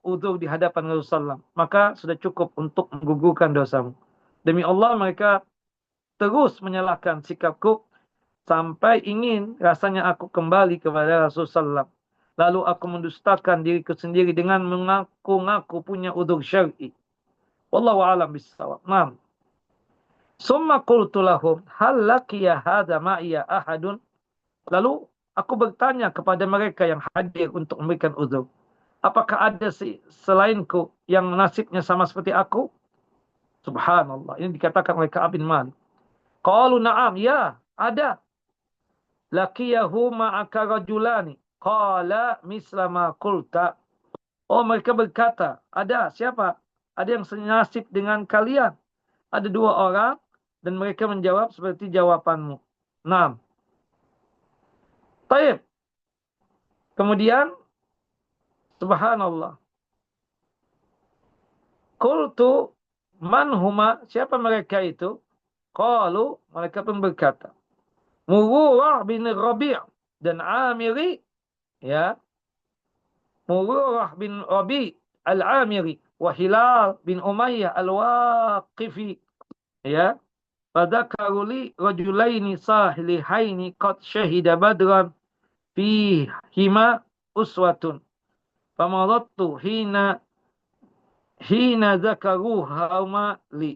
uzur di hadapan Rasulullah, maka sudah cukup untuk menggugurkan dosamu. Demi Allah, mereka terus menyalahkan sikapku sampai ingin rasanya aku kembali kepada Rasulullah. Lalu aku mendustakan diriku sendiri dengan mengaku-ngaku punya uzur syar'i. Wallahu a'lam bissawab. Naam. Summa qultu lahum hal laqiya hadza ma'iya ahadun. Lalu aku bertanya kepada mereka yang hadir untuk memberikan uzur, apakah ada selainku yang nasibnya sama seperti aku? Subhanallah. Ini dikatakan oleh Ka'ab bin Malik. Qalu na'am, ya, ada. Laqiyahu ma'aka rajulani qala misla ma qulta. Oh, mereka berkata, ada siapa? Ada yang senasib dengan kalian. Ada 2 orang dan mereka menjawab seperti jawabanmu. Naam. Baik. Kemudian subhanallah. Qultu man huma? Siapa mereka itu? Qalu, mereka pun berkata, Mururah bin Rabi' dan Amiri, ya, Mururah bin Rabi' al-Amiri wa Hilal bin Umayyah al-Waqifi, ya. Fadzakaru li rajulaini sahlihaini qad syahida badran fihima uswatun. Famadattu hina zakaruhuma li.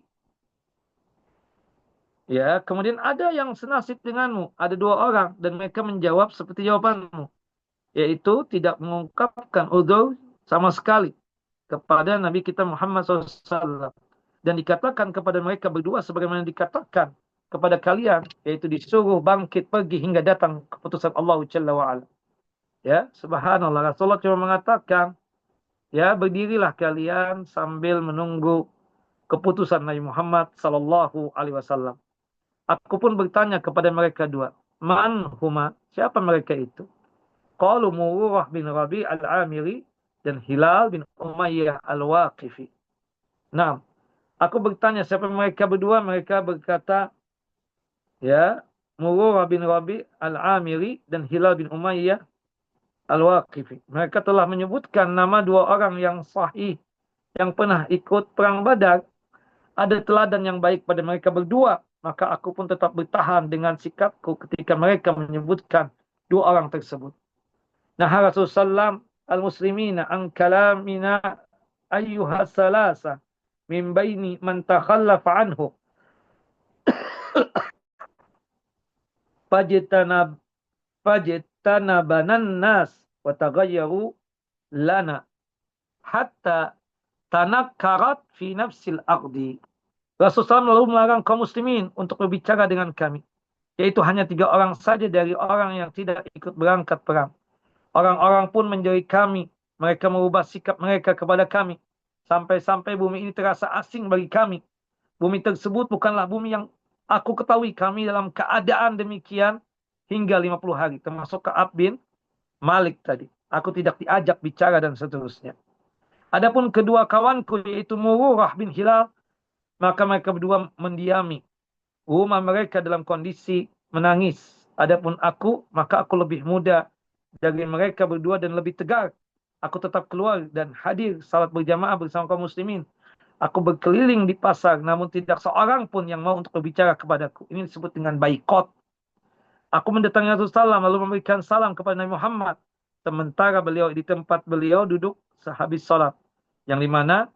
Ya, kemudian ada yang senasib denganmu, ada 2 orang dan mereka menjawab seperti jawabanmu, yaitu tidak mengungkapkan uzur sama sekali kepada Nabi kita Muhammad SAW. Dan dikatakan kepada mereka berdua sebagaimana dikatakan kepada kalian, yaitu disuruh bangkit pergi hingga datang keputusan Allah Jalla wa'ala. Ya, subhanallah. Rasulullah cuma mengatakan, ya, berdirilah kalian sambil menunggu keputusan Nabi Muhammad SAW. Aku pun bertanya kepada mereka 2, man huma? Siapa mereka itu? Qalu Mururah bin Rabi' al-Amiri dan Hilal bin Umayyah al-Waqifi. Nah, aku bertanya siapa mereka berdua? Mereka berkata, ya, Mururah bin Rabi' al-Amiri dan Hilal bin Umayyah al-Waqifi. Mereka telah menyebutkan nama 2 orang yang sahih yang pernah ikut perang Badar. Ada teladan yang baik pada mereka berdua maka aku pun tetap bertahan dengan sikapku ketika mereka menyebutkan dua orang tersebut. Nah, Rasulullah SAW al-muslimina an kalamina ayyuha salasa min baini man takhallafa anhu fajtanab fajtanabanan nas wa taghayyaru lana hatta tanakkarat fi nafsil ardi. Rasulullah SAW lalu melarang kaum muslimin untuk berbicara dengan kami, yaitu hanya 3 orang saja dari orang yang tidak ikut berangkat perang. Orang-orang pun menjauhi kami, mereka merubah sikap mereka kepada kami, sampai-sampai bumi ini terasa asing bagi kami. Bumi tersebut bukanlah bumi yang aku ketahui. Kami dalam keadaan demikian hingga 50 hari, termasuk Ka'ab bin Malik tadi. Aku tidak diajak bicara dan seterusnya. Adapun kedua kawanku yaitu Mururah bin Hilal, maka mereka berdua mendiami rumah mereka dalam kondisi menangis. Adapun aku, maka aku lebih muda dari mereka berdua dan lebih tegar. Aku tetap keluar dan hadir salat berjamaah bersama kaum muslimin. Aku berkeliling di pasar, namun tidak seorang pun yang mau untuk berbicara kepadaku. Ini disebut dengan baikot. Aku mendatangi Rasulullah SAW lalu memberikan salam kepada Nabi Muhammad, sementara beliau di tempat beliau duduk sehabis salat, yang dimana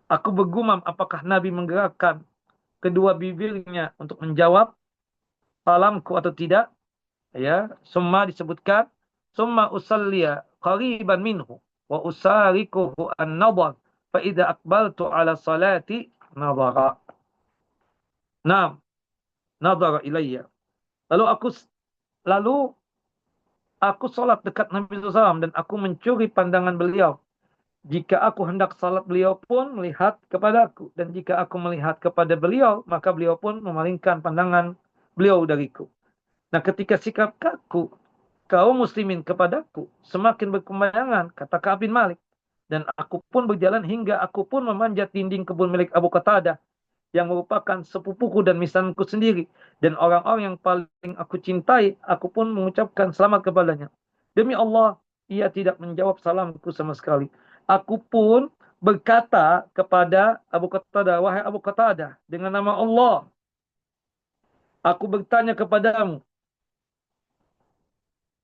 aku bergumam apakah Nabi menggerakkan kedua bibirnya untuk menjawab salamku atau tidak. Ya, summa disebutkan summa usalliya qariban minhu wa usarikuhu an-nadar fa idza aqbaltu ala salati nadara. Naam, nadara ilayya. Lalu aku salat dekat Nabi SAW dan aku mencuri pandangan beliau. Jika aku hendak salat, beliau pun melihat kepadaku, dan jika aku melihat kepada beliau, maka beliau pun memalingkan pandangan beliau dariku. Nah, ketika sikap kaum muslimin kepadaku semakin berkepanjangan, kata Ka'ab bin Malik, dan aku pun berjalan hingga aku pun memanjat dinding kebun milik Abu Qatadah yang merupakan sepupuku dan misanku sendiri, dan orang-orang yang paling aku cintai, aku pun mengucapkan selamat kepadanya. Demi Allah, ia tidak menjawab salamku sama sekali. Aku pun berkata kepada Abu Qatadah, wahai Abu Qatadah, dengan nama Allah, aku bertanya kepadamu,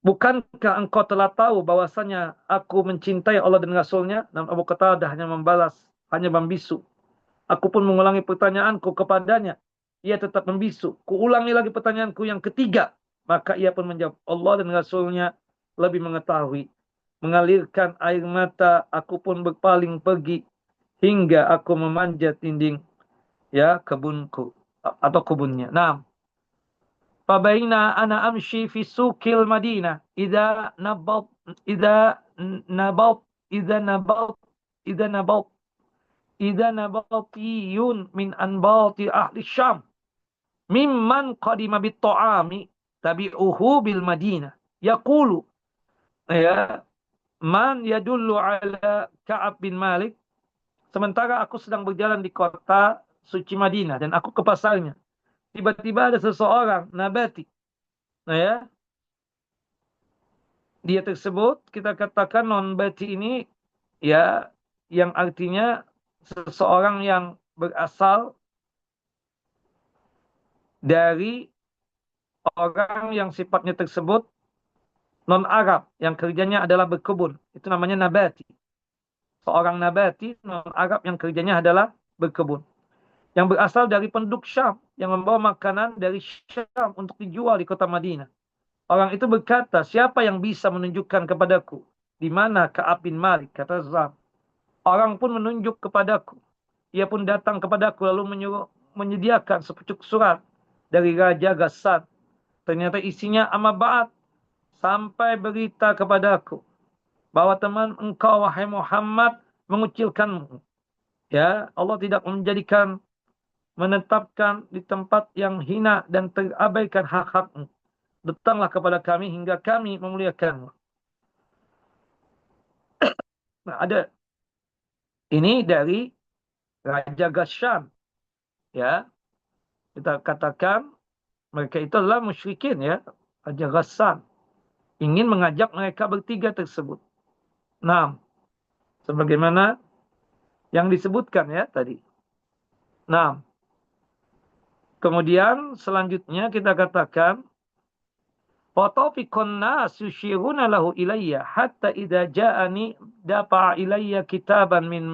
bukankah engkau telah tahu bahwasanya aku mencintai Allah dan Rasulnya? Dan Abu Qatadah hanya membalas, hanya membisu. Aku pun mengulangi pertanyaanku kepadanya. Ia tetap membisu. Kuulangi lagi pertanyaanku yang ketiga. Maka ia pun menjawab, Allah dan Rasulnya lebih mengetahui. Mengalirkan air mata, aku pun berpaling pergi hingga aku memanjat dinding kebunku atau kebunnya. Nah, fabaina ana amshi fi suqil Madinah idza nabat idza nabat idza nabat idza nabat idza nabatiyun min anbati ahli Syam mimman qadima bit ta'ami tabi'uhu bil Madinah yaqulu ya man yadullu ala Ka'ab bin Malik. Sementara aku sedang berjalan di kota suci Madinah dan aku ke pasarnya, tiba-tiba ada seseorang nabati. Nah, ya, dia tersebut kita katakan non-bati ini ya, yang artinya seseorang yang berasal dari orang yang sifatnya tersebut non-Arab, yang kerjanya adalah berkebun. Itu namanya nabati. Seorang nabati non-Arab yang kerjanya adalah berkebun. Yang berasal dari penduduk Syam, yang membawa makanan dari Syam untuk dijual di kota Madinah. Orang itu berkata, siapa yang bisa menunjukkan kepadaku di mana Ka'ab bin Malik? Kata Zam. Orang pun menunjuk kepadaku. Ia pun datang kepadaku lalu menyediakan sepucuk surat dari Raja Ghassan. Ternyata isinya amma ba'd, sampai berita kepadaku bahwa teman engkau wahai Muhammad mengucilkanmu. Ya, Allah tidak menetapkan di tempat yang hina dan terabaikan hak-hakmu. Datanglah kepada kami hingga kami memuliakanmu. Nah, ada ini dari Raja Ghassan. Ya, kita katakan mereka itu adalah musyrikin, ya. Raja Ghassan ingin mengajak mereka bertiga tersebut. Nah, sebagaimana yang disebutkan ya tadi. Nah, Kemudian selanjutnya kita katakan Watafikun nas yushiruna lahu ilayya hatta idza ja'ani dafa'a ilayya kitaban min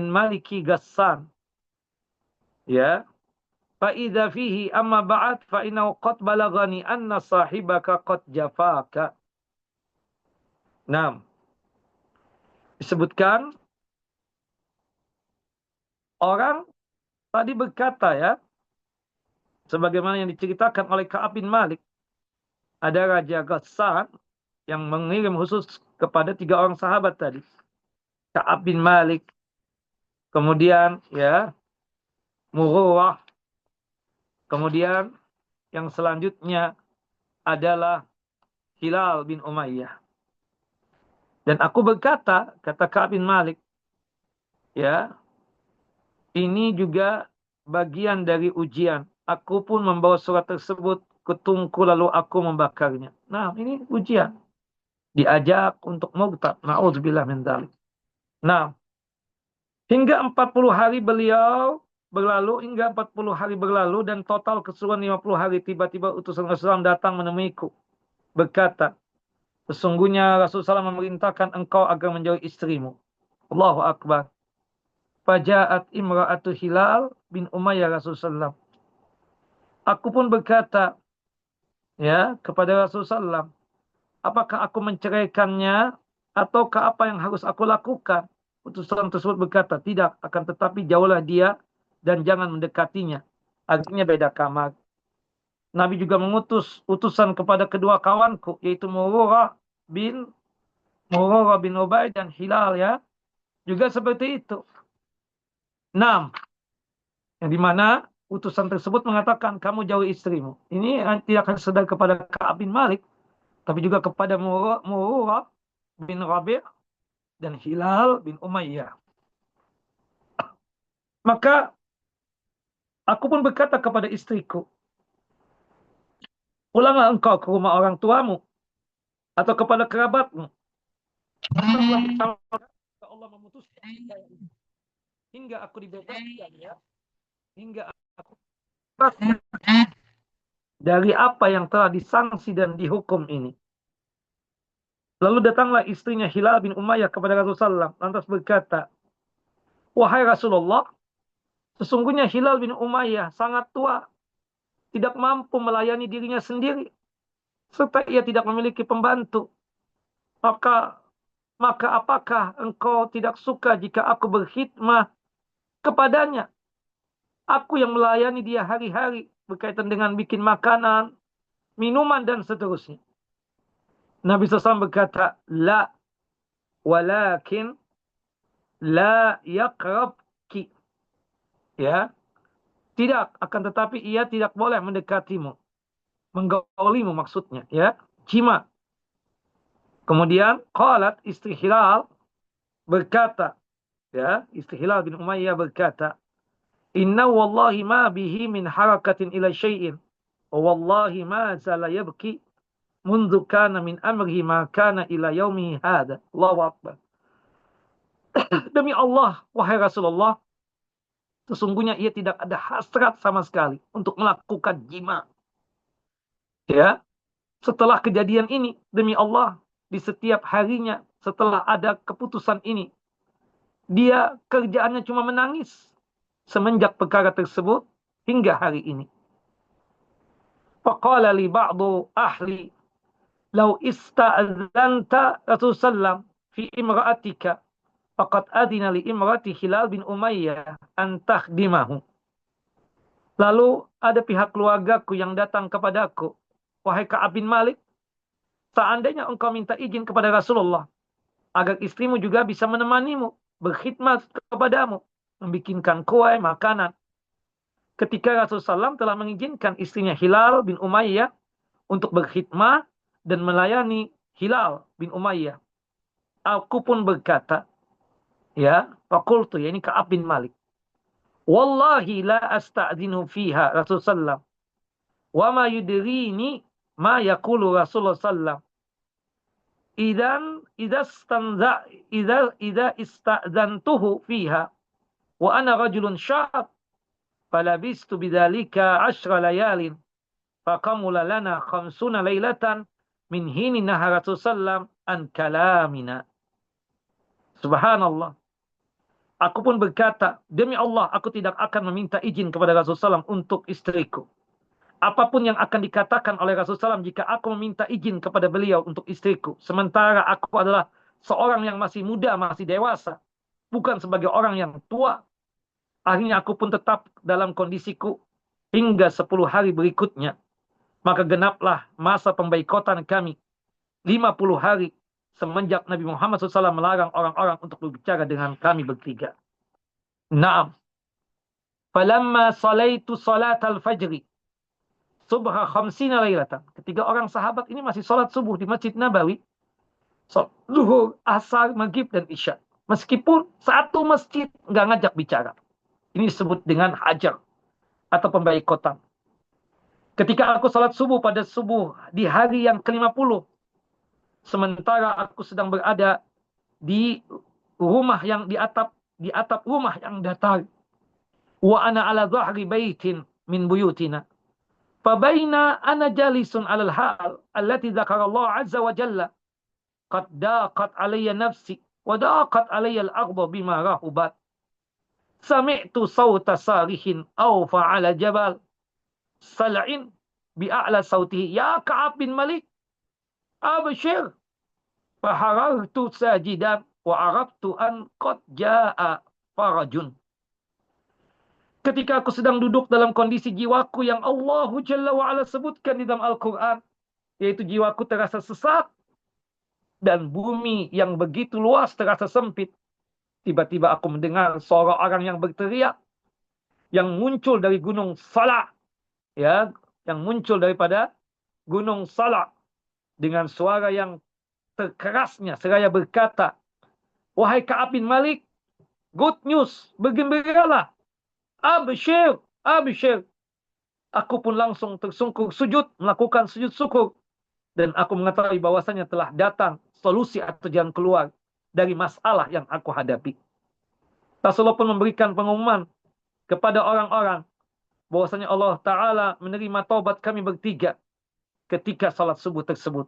maliki Ghassan. Ya. Fa idza fihi amma ba'd fa innahu qad balagani anna sahibaka qad jafaka. Nah, disebutkan orang tadi berkata ya, sebagaimana yang diceritakan oleh Ka'ab bin Malik, ada Raja Ghassan yang mengirim khusus kepada 3 orang sahabat tadi. Ka'ab bin Malik, kemudian ya Murrah, kemudian yang selanjutnya adalah Hilal bin Umayyah. Dan aku berkata, kata Ka'ab bin Malik, ya, ini juga bagian dari ujian. Aku pun membawa surat tersebut ke tungku lalu aku membakarnya. Nah, ini ujian. Diajak untuk murtad. Na'udzubillah min dzalik. Nah, hingga 40 hari beliau berlalu, hingga 40 hari berlalu dan total keseluruhan 50 hari tiba-tiba utusan Rasulullah datang menemuiku. Berkata, sesungguhnya Rasulullah SAW memerintahkan engkau agar menjauhi istrimu. Allahu Akbar. Faja'at imra'atu Hilal bin Umayyah Rasulullah. Aku pun berkata ya kepada Rasulullah, apakah aku menceraikannya ataukah apa yang harus aku lakukan? Utusan tersebut berkata, tidak, akan tetapi jauhlah dia dan jangan mendekatinya. Akhirnya beda kamar. Nabi juga mengutus utusan kepada kedua kawanku, yaitu Murrah bin Ubaid dan Hilal ya. Juga seperti itu. 6. Yang dimana utusan tersebut mengatakan kamu jauhi istrimu. Ini tidak akan sedar kepada Ka'ab bin Malik, tapi juga kepada Murrah bin Rabi' dan Hilal bin Umayyah. Maka aku pun berkata kepada istriku, pulanglah engkau ke rumah orang tuamu atau kepada kerabatmu. Allah memutuskan hingga aku dibebaskan ya. Hingga aku dari apa yang telah disanksi dan dihukum ini. Lalu datanglah istrinya Hilal bin Umayyah kepada Rasulullah lantas berkata, wahai Rasulullah, sesungguhnya Hilal bin Umayyah sangat tua, tidak mampu melayani dirinya sendiri, serta ia tidak memiliki pembantu. Maka apakah engkau tidak suka jika aku berkhidmah kepadanya? Aku yang melayani dia hari-hari berkaitan dengan bikin makanan, minuman, dan seterusnya. Nabi SAW berkata, la, walakin la yaqrabki. Ya, tidak, akan tetapi ia tidak boleh mendekatimu. Menggaulimu maksudnya, ya. Jima. Kemudian, qalat istri Hilal berkata, ya, istri Hilal bin Umayyah berkata, inna wallahi ma bihi min harakatin ila syai'in. Wallahi ma zala yabki mundu kana min amrihi ma kana ila yaumi hada. Allahu Akbar. Demi Allah, wahai Rasulullah, sesungguhnya ia tidak ada hasrat sama sekali untuk melakukan jima. Ya, setelah kejadian ini, demi Allah, di setiap harinya setelah ada keputusan ini, dia kerjaannya cuma menangis semenjak perkara tersebut hingga hari ini. Faqala li ba'du ahli law ista'adzanta Rasulullah fi imra'atika faqad adina li imra'ati Hilal bin Umayyah an takhdimahu. Lalu ada pihak keluargaku yang datang kepadaku, wahai Ka'ab bin Malik, seandainya engkau minta izin kepada Rasulullah agar istrimu juga bisa menemanimu, berkhidmat kepadamu, membikinkan kue, makanan. Ketika Rasulullah SAW telah mengizinkan istrinya Hilal bin Umayyah untuk berkhidmat dan melayani Hilal bin Umayyah. Aku pun berkata, ya, fakultu, ya ini Ka'ab bin Malik, wallahi la asta'dinu fiha Rasulullah SAW. Wa ma yudrini ma yaqulu Rasulullah SAW. Idza ista'dzantuhu fiha wa ana rajulun syab falabistu bidzalika 10 layalin faqamula lana 50 lailatan min hini naha Rasulullah an kalamina. Subhanallah. Aku pun berkata, demi Allah, aku tidak akan meminta izin kepada Rasulullah SAW untuk istriku. Apapun yang akan dikatakan oleh Rasulullah SAW jika aku meminta izin kepada beliau untuk istriku. Sementara aku adalah seorang yang masih muda, masih dewasa. Bukan sebagai orang yang tua. Akhirnya aku pun tetap dalam kondisiku hingga 10 hari berikutnya. Maka genaplah masa pembaikotan kami. 50 hari semenjak Nabi Muhammad SAW melarang orang-orang untuk berbicara dengan kami bertiga. Naam. Falamma salaitu salat al-fajri subha khamsina lailatan. Ketiga orang sahabat ini masih salat subuh di Masjid Nabawi. Salat zuhur, asar, maghrib, dan isya. Meskipun satu masjid nggak ngajak bicara. Ini disebut dengan hajar atau pembaikotan. Ketika aku salat subuh pada subuh di hari yang ke-50, sementara aku sedang berada di rumah yang di atap rumah yang datar. Wa ana ala dhahri baitin min buyutina. Fabaina ana jalisun ala al-hal allati dzakara Allah azza wa jalla. Qad daqat alayya nafsi wa daqat alayya al-ardu bima rahubat. Sami'tu sawta sarihin aw fa'ala jabal. Sal'in bi'a'la sawtihi ya Ka'ab bin Malik. Abshir. Faharartu sajidan wa arabtu an qad jaa farajun. Ketika aku sedang duduk dalam kondisi jiwaku yang Allah Jalla wa'ala sebutkan di dalam Al-Quran, yaitu jiwaku terasa sesak, dan bumi yang begitu luas terasa sempit. Tiba-tiba aku mendengar suara orang yang berteriak, yang muncul dari gunung Sala, ya, yang muncul daripada gunung Sala, dengan suara yang terkerasnya, seraya berkata, wahai Ka'ab bin Malik, good news, bergembiralah. Abshir, abshir. Aku pun langsung tersungkur sujud, melakukan sujud syukur. Dan aku mengetahui bahwasanya telah datang solusi atau jalan keluar dari masalah yang aku hadapi. Rasulullah pun memberikan pengumuman kepada orang-orang bahwasanya Allah Ta'ala menerima taubat kami bertiga ketika salat subuh tersebut.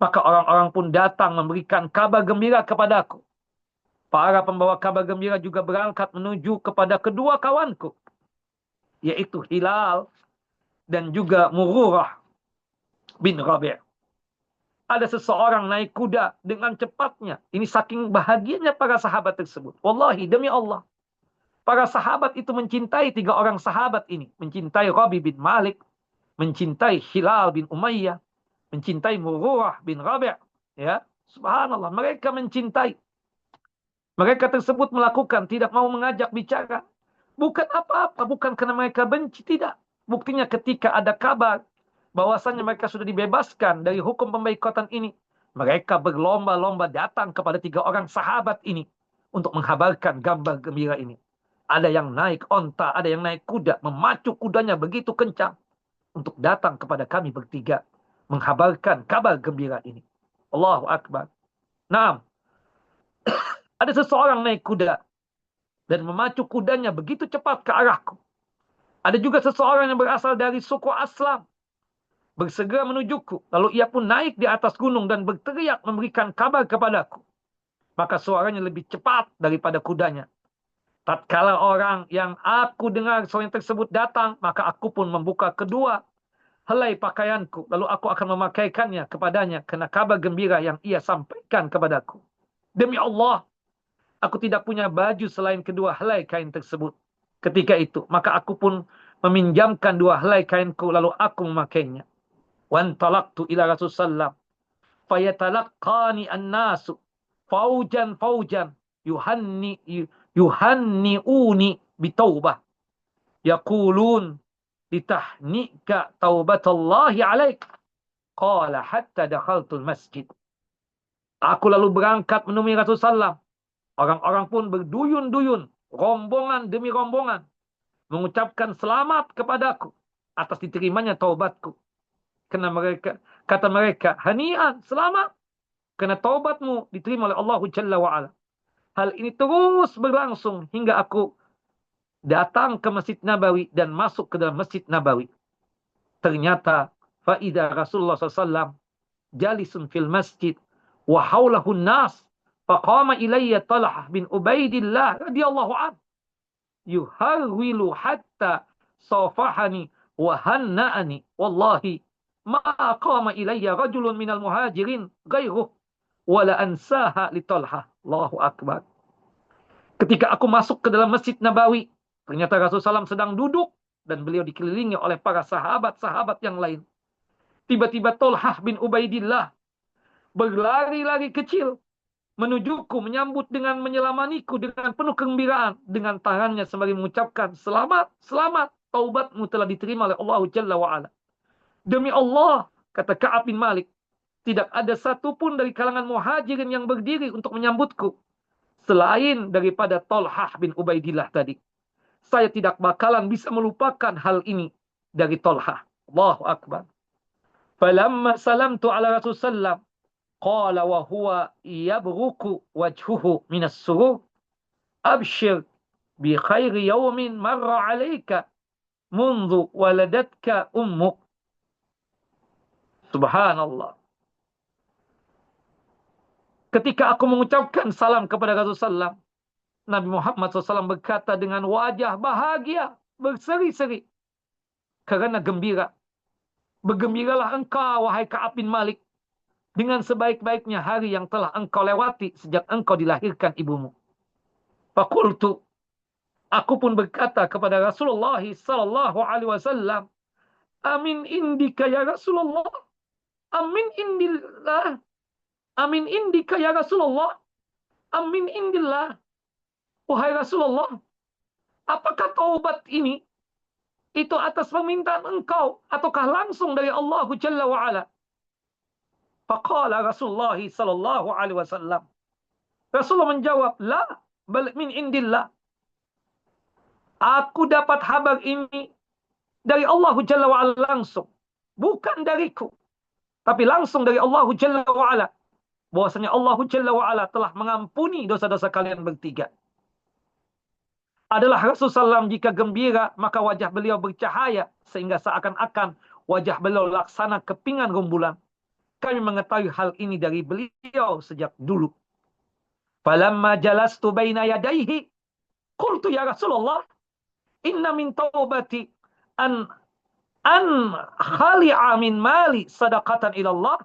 Maka orang-orang pun datang memberikan kabar gembira kepadaku. Para pembawa kabar gembira juga berangkat menuju kepada kedua kawanku, yaitu Hilal dan juga Mururah bin Rabi'. Ada seseorang naik kuda dengan cepatnya. Ini saking bahagianya para sahabat tersebut. Wallahi, demi Allah. Para sahabat itu mencintai tiga orang sahabat ini. Mencintai Rabi bin Malik, mencintai Hilal bin Umayyah, mencintai Mururah bin Rabi'. Ya, subhanallah, mereka mencintai. Mereka tersebut melakukan, tidak mau mengajak bicara. Bukan apa-apa, bukan karena mereka benci, tidak. Buktinya ketika ada kabar bahwasanya mereka sudah dibebaskan dari hukum pembaikotan ini, mereka berlomba-lomba datang kepada tiga orang sahabat ini untuk menghabarkan gambar gembira ini. Ada yang naik onta, ada yang naik kuda, memacu kudanya begitu kencang untuk datang kepada kami bertiga, menghabarkan kabar gembira ini. Allahu Akbar. Naam. Ada seseorang naik kuda dan memacu kudanya begitu cepat ke arahku. Ada juga seseorang yang berasal dari suku Aslam, bersegera menujuku. Lalu ia pun naik di atas gunung dan berteriak memberikan kabar kepadaku. Maka suaranya lebih cepat daripada kudanya. Tatkala orang yang aku dengar suara tersebut datang, maka aku pun membuka kedua helai pakaianku. Lalu aku akan memakaikannya kepadanya karena kabar gembira yang ia sampaikan kepadaku. Demi Allah, aku tidak punya baju selain kedua helai kain tersebut. Ketika itu, maka aku pun meminjamkan dua helai kainku, lalu aku memakainya. Wantalaqtu ila Rasulullah fayatalaqqani an-nasu faujan faujan yuhanniuni bitaubah yaqulun litahnika taubatallahi alaik. Qala hatta dakhaltul masjid. Aku lalu berangkat menemui Rasulullah. Orang-orang pun berduyun-duyun, rombongan demi rombongan, mengucapkan selamat kepadaku atas diterimanya taubatku. Karena mereka, kata mereka, hanian, selamat. Karena taubatmu diterima oleh Allah Jalla wa'ala. Hal ini terus berlangsung hingga aku datang ke Masjid Nabawi dan masuk ke dalam Masjid Nabawi. Ternyata faida Rasulullah SAW jalisun fil masjid wa haulahu nas faqama ilayya Talhah bin Ubaidillah radhiyallahu anhu yuharwilu hatta safahani wa hanna'ani wallahi ma qama ilayya rajulun minal muhajirin ghairuh wala ansaha li Talhah. Allahu akbar. Ketika aku masuk ke dalam Masjid Nabawi, ternyata Rasulullah SAW sedang duduk dan beliau dikelilingi oleh para sahabat-sahabat yang lain. Tiba-tiba Talhah bin Ubaidillah berlari-lari kecil menujuku, menyambut dengan menyelamaniku dengan penuh kegembiraan, dengan tangannya sembari mengucapkan, selamat, selamat, taubatmu telah diterima oleh Allah Jalla wa'ala. Demi Allah, kata Ka'ab bin Malik, tidak ada satupun dari kalangan muhajirin yang berdiri untuk menyambutku, selain daripada Talhah bin Ubaidillah tadi. Saya tidak bakalan bisa melupakan hal ini dari Talhah. Allahu Akbar. Falamma salamtu ala Rasulullah qala wa huwa yabruku wajhuhu minas surur abshir bi khairi yawmin marra alayka mundu waladatka ummuk. Subhanallah. Ketika aku mengucapkan salam kepada Rasulullah, Nabi Muhammad SAW berkata dengan wajah bahagia, berseri-seri, karena gembira. Bergembiralah engkau, wahai Ka'ab bin Malik, dengan sebaik-baiknya hari yang telah engkau lewati sejak engkau dilahirkan ibumu. Fakultu, aku pun berkata kepada Rasulullah SAW, amin indika ya Rasulullah, amin indillah, amin indika ya Rasulullah, amin indillah. Wahai Rasulullah, apakah taubat ini itu atas permintaan engkau ataukah langsung dari Allah Jalla wa'ala? Faqala Rasulullah sallallahu alaihi wasallam. Rasulullah menjawab, la, bal min indillah. Aku dapat kabar ini dari Allah Jalla wa'ala langsung. Bukan dariku, tapi langsung dari Allah Jalla wa'ala. Bahwasanya Allah Jalla wa'ala telah mengampuni dosa-dosa kalian bertiga. Adalah Rasulullah SAW jika gembira, maka wajah beliau bercahaya, sehingga seakan-akan wajah beliau laksana kepingan rembulan. Kami mengetahui hal ini dari beliau sejak dulu. Falamma jalastu baina yadayhi, qultu ya Rasulullah, inna min taubati an khali'a min mali sadaqatan ila Allah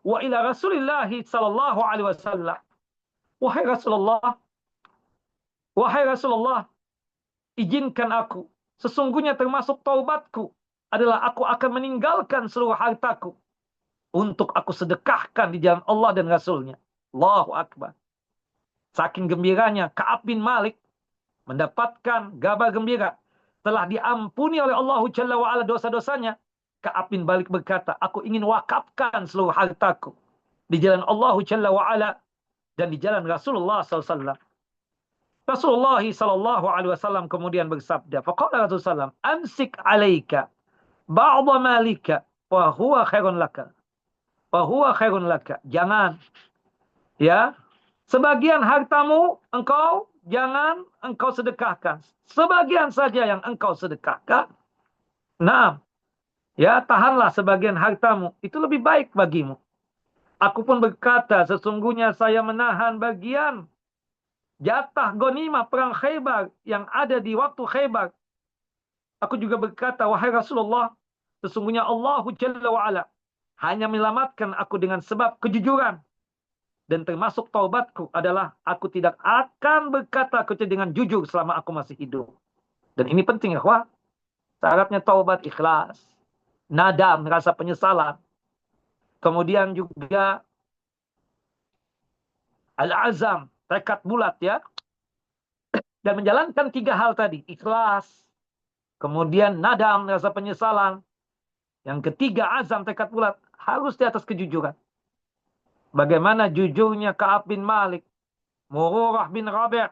wa ila Rasulillah sallallahu alaihi wasallam. Wahai Rasulullah, izinkan aku. Sesungguhnya termasuk taubatku adalah aku akan meninggalkan seluruh hartaku untuk aku sedekahkan di jalan Allah dan Rasulnya. Allahu Akbar. Saking gembiranya Ka'ab bin Malik mendapatkan kabar gembira telah diampuni oleh Allah Jalla wa'ala dosa-dosanya. Ka'ab bin Malik berkata, aku ingin wakafkan seluruh hartaku di jalan Allah Jalla wa'ala dan di jalan Rasulullah SAW. Rasulullah sallallahu alaihi wasallam kemudian bersabda, faqala Rasulullah, amsik alaika ba'dha malika wa huwa khairun laka. Wa huwa khairun laka. Jangan, ya, sebagian hartamu jangan engkau sedekahkan. Sebagian saja yang engkau sedekahkan. Nah, ya, tahanlah sebagian hartamu, itu lebih baik bagimu. Aku pun berkata, sesungguhnya saya menahan bagian jatah ghanimah perang Khaybar yang ada di waktu Khaybar. Aku juga berkata, wahai Rasulullah, sesungguhnya Allah Jalla wa'ala hanya menyelamatkan aku dengan sebab kejujuran. Dan termasuk taubatku adalah aku tidak akan berkata kecuali dengan jujur selama aku masih hidup. Dan ini penting ya, wah. Syaratnya taubat ikhlas, nadam, rasa penyesalan. Kemudian juga al-azam, tekad bulat ya. Dan menjalankan 3 hal tadi. Ikhlas. Kemudian nadam, rasa penyesalan. Yang ketiga azam, tekad bulat. Harus di atas kejujuran. Bagaimana jujurnya Ka'ab bin Malik. Mururah bin Rabi'.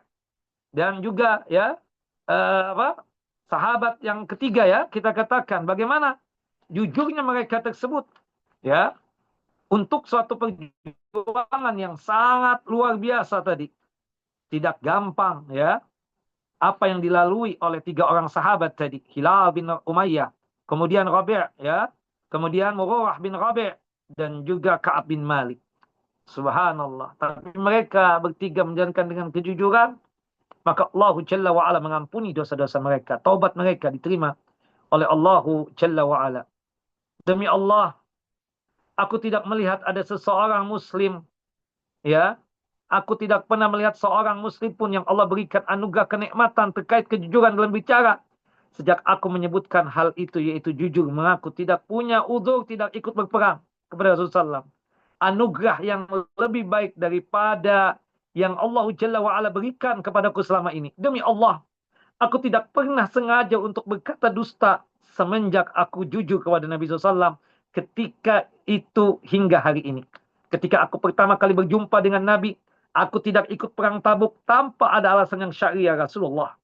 Dan juga ya sahabat yang ketiga ya. Kita katakan bagaimana jujurnya mereka tersebut. Ya. Untuk suatu perjuangan yang sangat luar biasa tadi. Tidak gampang ya. apa yang dilalui oleh 3 orang sahabat tadi, Hilal bin Umayyah, kemudian Rabi', ya, kemudian Murarah bin Rabi' dan juga Ka'ab bin Malik. Subhanallah. Tapi mereka bertiga menjalankan dengan kejujuran, maka Allah Jalla wa'ala mengampuni dosa-dosa mereka. Taubat mereka diterima oleh Allah Jalla wa'ala. Demi Allah, aku tidak melihat ada seseorang Muslim, ya, aku tidak pernah melihat seorang Muslim pun yang Allah berikan anugerah kenikmatan terkait kejujuran dalam bicara. Sejak aku menyebutkan hal itu, yaitu jujur, mengaku tidak punya uzur, tidak ikut berperang kepada Rasulullah SAW. Anugerah yang lebih baik daripada yang Allah Jalla wa'ala berikan kepadaku selama ini. Demi Allah, aku tidak pernah sengaja untuk berkata dusta semenjak aku jujur kepada Nabi SAW ketika itu hingga hari ini. Ketika aku pertama kali berjumpa dengan Nabi, aku tidak ikut perang Tabuk tanpa ada alasan yang syariah Rasulullah.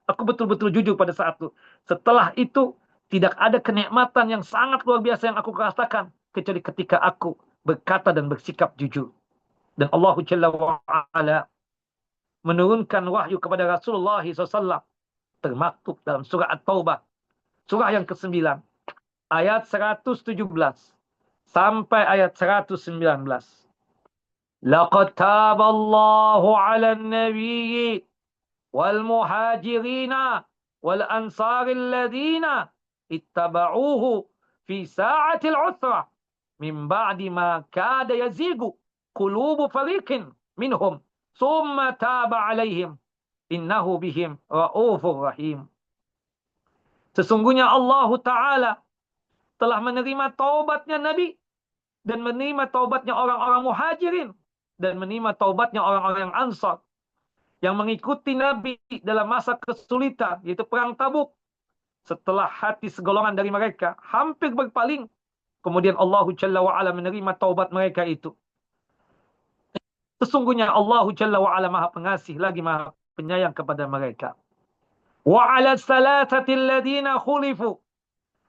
Aku betul-betul jujur pada saat itu. Setelah itu, tidak ada kenikmatan yang sangat luar biasa yang aku rasakan kecuali ketika aku berkata dan bersikap jujur. Dan Allah Jalla wa'ala menurunkan wahyu kepada Rasulullah SAW termaktub dalam surah At-Taubah, surah yang ke-9, ayat 117 sampai ayat 119. Laqad taballahu 'alan nabiyyi wal muhajirina wal ansaril ladzina ittaba'uhu fi sa'atil 'usrah min ba'di ma kada yazigu qulubu fariqin minhum thumma taba 'alaihim innahu bihim ra'ufur rahim. Sesungguhnya Allah Ta'ala telah menerima taubatnya Nabi dan menerima taubatnya orang-orang muhajirin dan menerima taubatnya orang-orang yang ansar yang mengikuti Nabi dalam masa kesulitan, yaitu perang Tabuk. Setelah hati segolongan dari mereka hampir berpaling, kemudian Allah Jalla wa'ala menerima taubat mereka itu. Sesungguhnya Allah Jalla wa'ala maha pengasih lagi maha penyayang kepada mereka. وعلى الثلاثة الذين خلفوا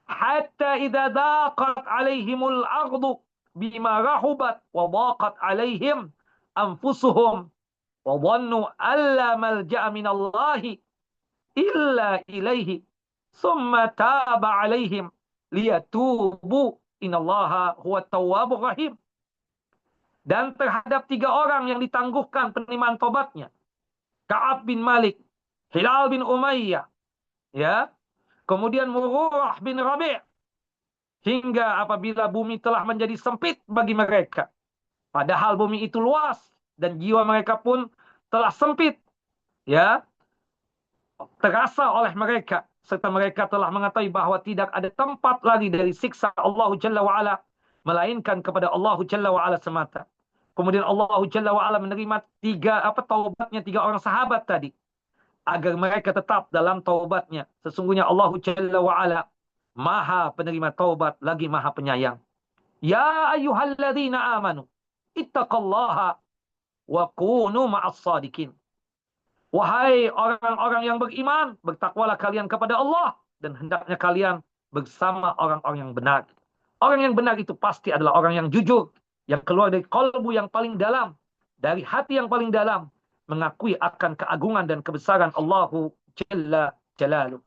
حتى إذا ضاقت عليهم الأرض بما رحبت وضاقت عليهم أنفسهم وظنوا أن لا ملجأ من الله إلا إليه ثم تاب عليهم ليتوبوا إن الله هو التواب الرحيم. Dan terhadap 3 orang yang ditangguhkan penerimaan tobatnya, Ka'ab bin Malik, Hilal bin Umayyah, ya, kemudian Murarah bin Rabi', hingga apabila bumi telah menjadi sempit bagi mereka, padahal bumi itu luas dan jiwa mereka pun telah sempit, ya, terasa oleh mereka, serta mereka telah mengetahui bahwa tidak ada tempat lagi dari siksa Allah Jalla wa'ala melainkan kepada Allah Jalla wa'ala semata. Kemudian Allah Jalla wa'ala menerima taubatnya 3 orang sahabat tadi, agar mereka tetap dalam taubatnya. Sesungguhnya Allah Jalla wa'ala maha penerima taubat lagi maha penyayang. Ya ayyuhalladzina amanu ittaqallaha wa kunu ma'as sadiqin. Wahai orang-orang yang beriman, bertakwalah kalian kepada Allah dan hendaknya kalian bersama orang-orang yang benar. Orang yang benar itu pasti adalah orang yang jujur, yang keluar dari kalbu yang paling dalam, dari hati yang paling dalam, mengakui akan keagungan dan kebesaran Allahu Jalla Jalaluh.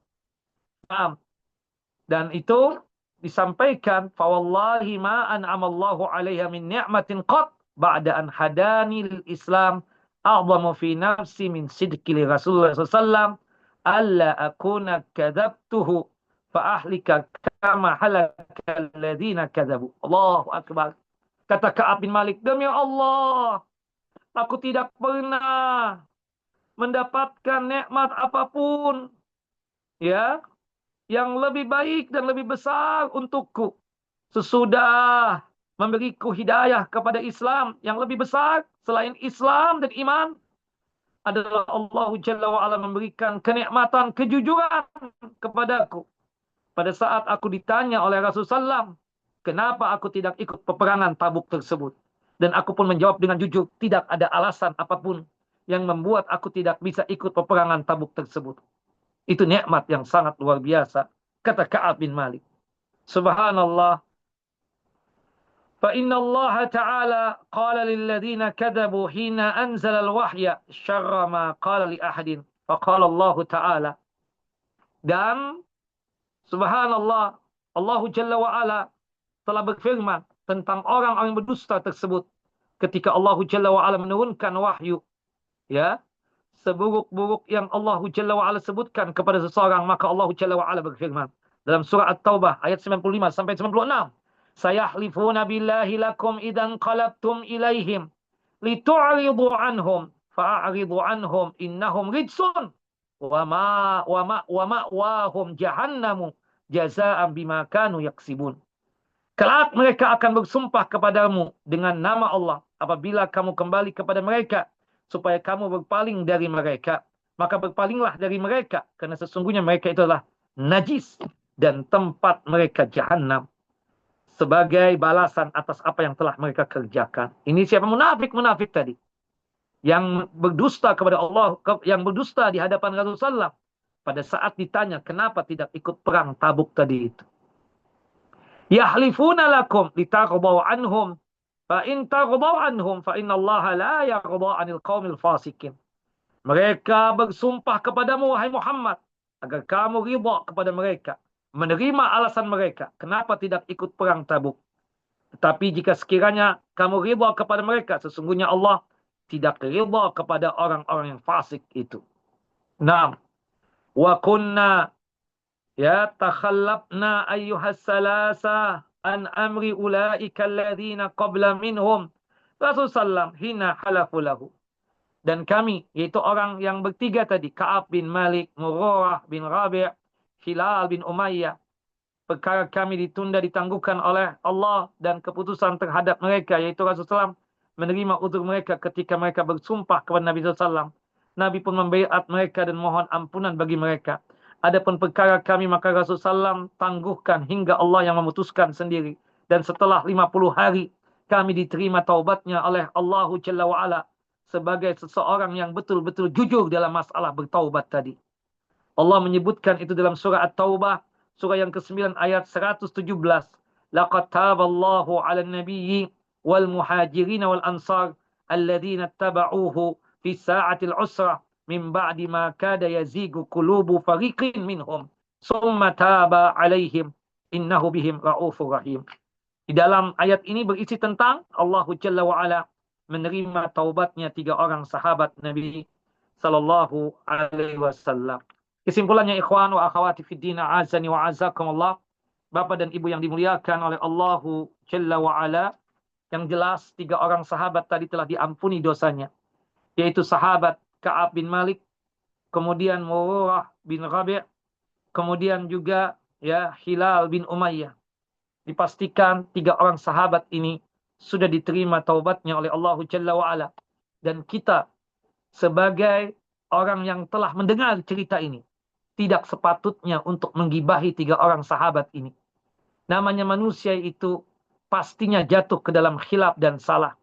Dan itu disampaikan, fawallahi ma an'amallahu 'alaiha min ni'matin qat ba'da an hadani lil Islam a'zamu fi nafsi min sidqi li Rasulullah sallallahu alla akuna kadzabtuhu fa ahlika kama halakal ladzina kadzabu. Allahu akbar. Kata Ka'ab bin Malik, demi Allah, aku tidak pernah mendapatkan nikmat apapun, ya, yang lebih baik dan lebih besar untukku sesudah memberiku hidayah kepada Islam. Yang lebih besar selain Islam dan iman adalah Allah Jalla wa'ala memberikan kenikmatan kejujuran kepadaku. Pada saat aku ditanya oleh Rasulullah SAW, kenapa aku tidak ikut peperangan Tabuk tersebut? Dan aku pun menjawab dengan jujur, tidak ada alasan apapun yang membuat aku tidak bisa ikut peperangan Tabuk tersebut. Itu nikmat yang sangat luar biasa. Kata Ka'ab bin Malik. Subhanallah. فإن الله تعالى قال للذين كذبوا حين أنزل الوحي شر ما قال لأحد Faqala Allah Ta'ala. Dan subhanallah, Allah Jalla wa'ala telah berfirman tentang orang-orang yang berdusta tersebut. Ketika Allah Jalla wa'ala menurunkan wahyu, ya, seburuk-buruk yang Allah Jalla wa'ala sebutkan kepada seseorang, maka Allah Jalla wa'ala berfirman dalam surah At-Taubah ayat 95 sampai 96. Sayahlifuna billahi lakum idan qalabtum ilaihim litu'ridu anhum fa'aridu anhum innahum rijsun wa ma'wahum jahannamu jazaan bima kanu yaksibun. Kelak mereka akan bersumpah kepadamu dengan nama Allah apabila kamu kembali kepada mereka supaya kamu berpaling dari mereka. Maka berpalinglah dari mereka karena sesungguhnya mereka itu adalah najis dan tempat mereka jahanam sebagai balasan atas apa yang telah mereka kerjakan. Ini siapa? Munafik tadi. Yang berdusta kepada Allah, yang berdusta di hadapan Rasulullah pada saat ditanya kenapa tidak ikut perang Tabuk tadi itu. Yahlifuna lakum litardaw anhum fa in tardaw anhum fa innallaha la yarda 'anil qaumil fasikin. Mereka bersumpah kepadamu wahai Muhammad agar kamu ridha kepada mereka, menerima alasan mereka kenapa tidak ikut perang Tabuk. Tetapi jika sekiranya kamu ridha kepada mereka, sesungguhnya Allah tidak ridha kepada orang-orang yang fasik itu. Naam. Wa kunna ya takhallabna ayyuhas salasa an amri ulaika alladhina qabla minhum. Rasulullah hina halafu lahu. Dan kami, yaitu orang yang bertiga tadi, Ka'ab bin Malik, Murrah bin Rabi', Hilal bin Umayyah, perkara kami ditunda ditangguhkan oleh Allah dan keputusan terhadap mereka, yaitu Rasulullah menerima uzur mereka ketika mereka bersumpah kepada Nabi SAW. Nabi pun membaiat mereka dan mohon ampunan bagi mereka. Adapun perkara kami, maka Rasulullah tangguhkan hingga Allah yang memutuskan sendiri. Dan setelah 50 hari, kami diterima taubatnya oleh Allah Jalla wa'ala sebagai seseorang yang betul-betul jujur dalam masalah bertaubat tadi. Allah menyebutkan itu dalam surah At-Taubah, surah yang ke-9 ayat 117. Laqad taballahu 'alan nabiyyi wal muhajirin wal ansar alladziina ittaba'uuhu fi sa'atil 'usrah min ba'di ma kada yazigu qulubu fariqin minhum summa taba 'alaihim innahu bihim ra'ufur rahim. Di dalam ayat ini berisi tentang Allah Jalla wa Ala menerima taubatnya 3 orang sahabat Nabi sallallahu alaihi wasallam. Kesimpulannya, ikhwan wa akhawati fid din, azani wa azakumullah, Bapak dan Ibu yang dimuliakan oleh Allahu Jalla wa Ala, yang jelas 3 orang sahabat tadi telah diampuni dosanya, yaitu sahabat Ka'ab bin Malik, kemudian Murrah bin Rabi', kemudian juga ya Hilal bin Umayyah. Dipastikan 3 orang sahabat ini sudah diterima taubatnya oleh Allahu Jalla wa Ala. Dan kita sebagai orang yang telah mendengar cerita ini, tidak sepatutnya untuk menggibahi 3 orang sahabat ini. Namanya manusia itu pastinya jatuh ke dalam khilaf dan salah.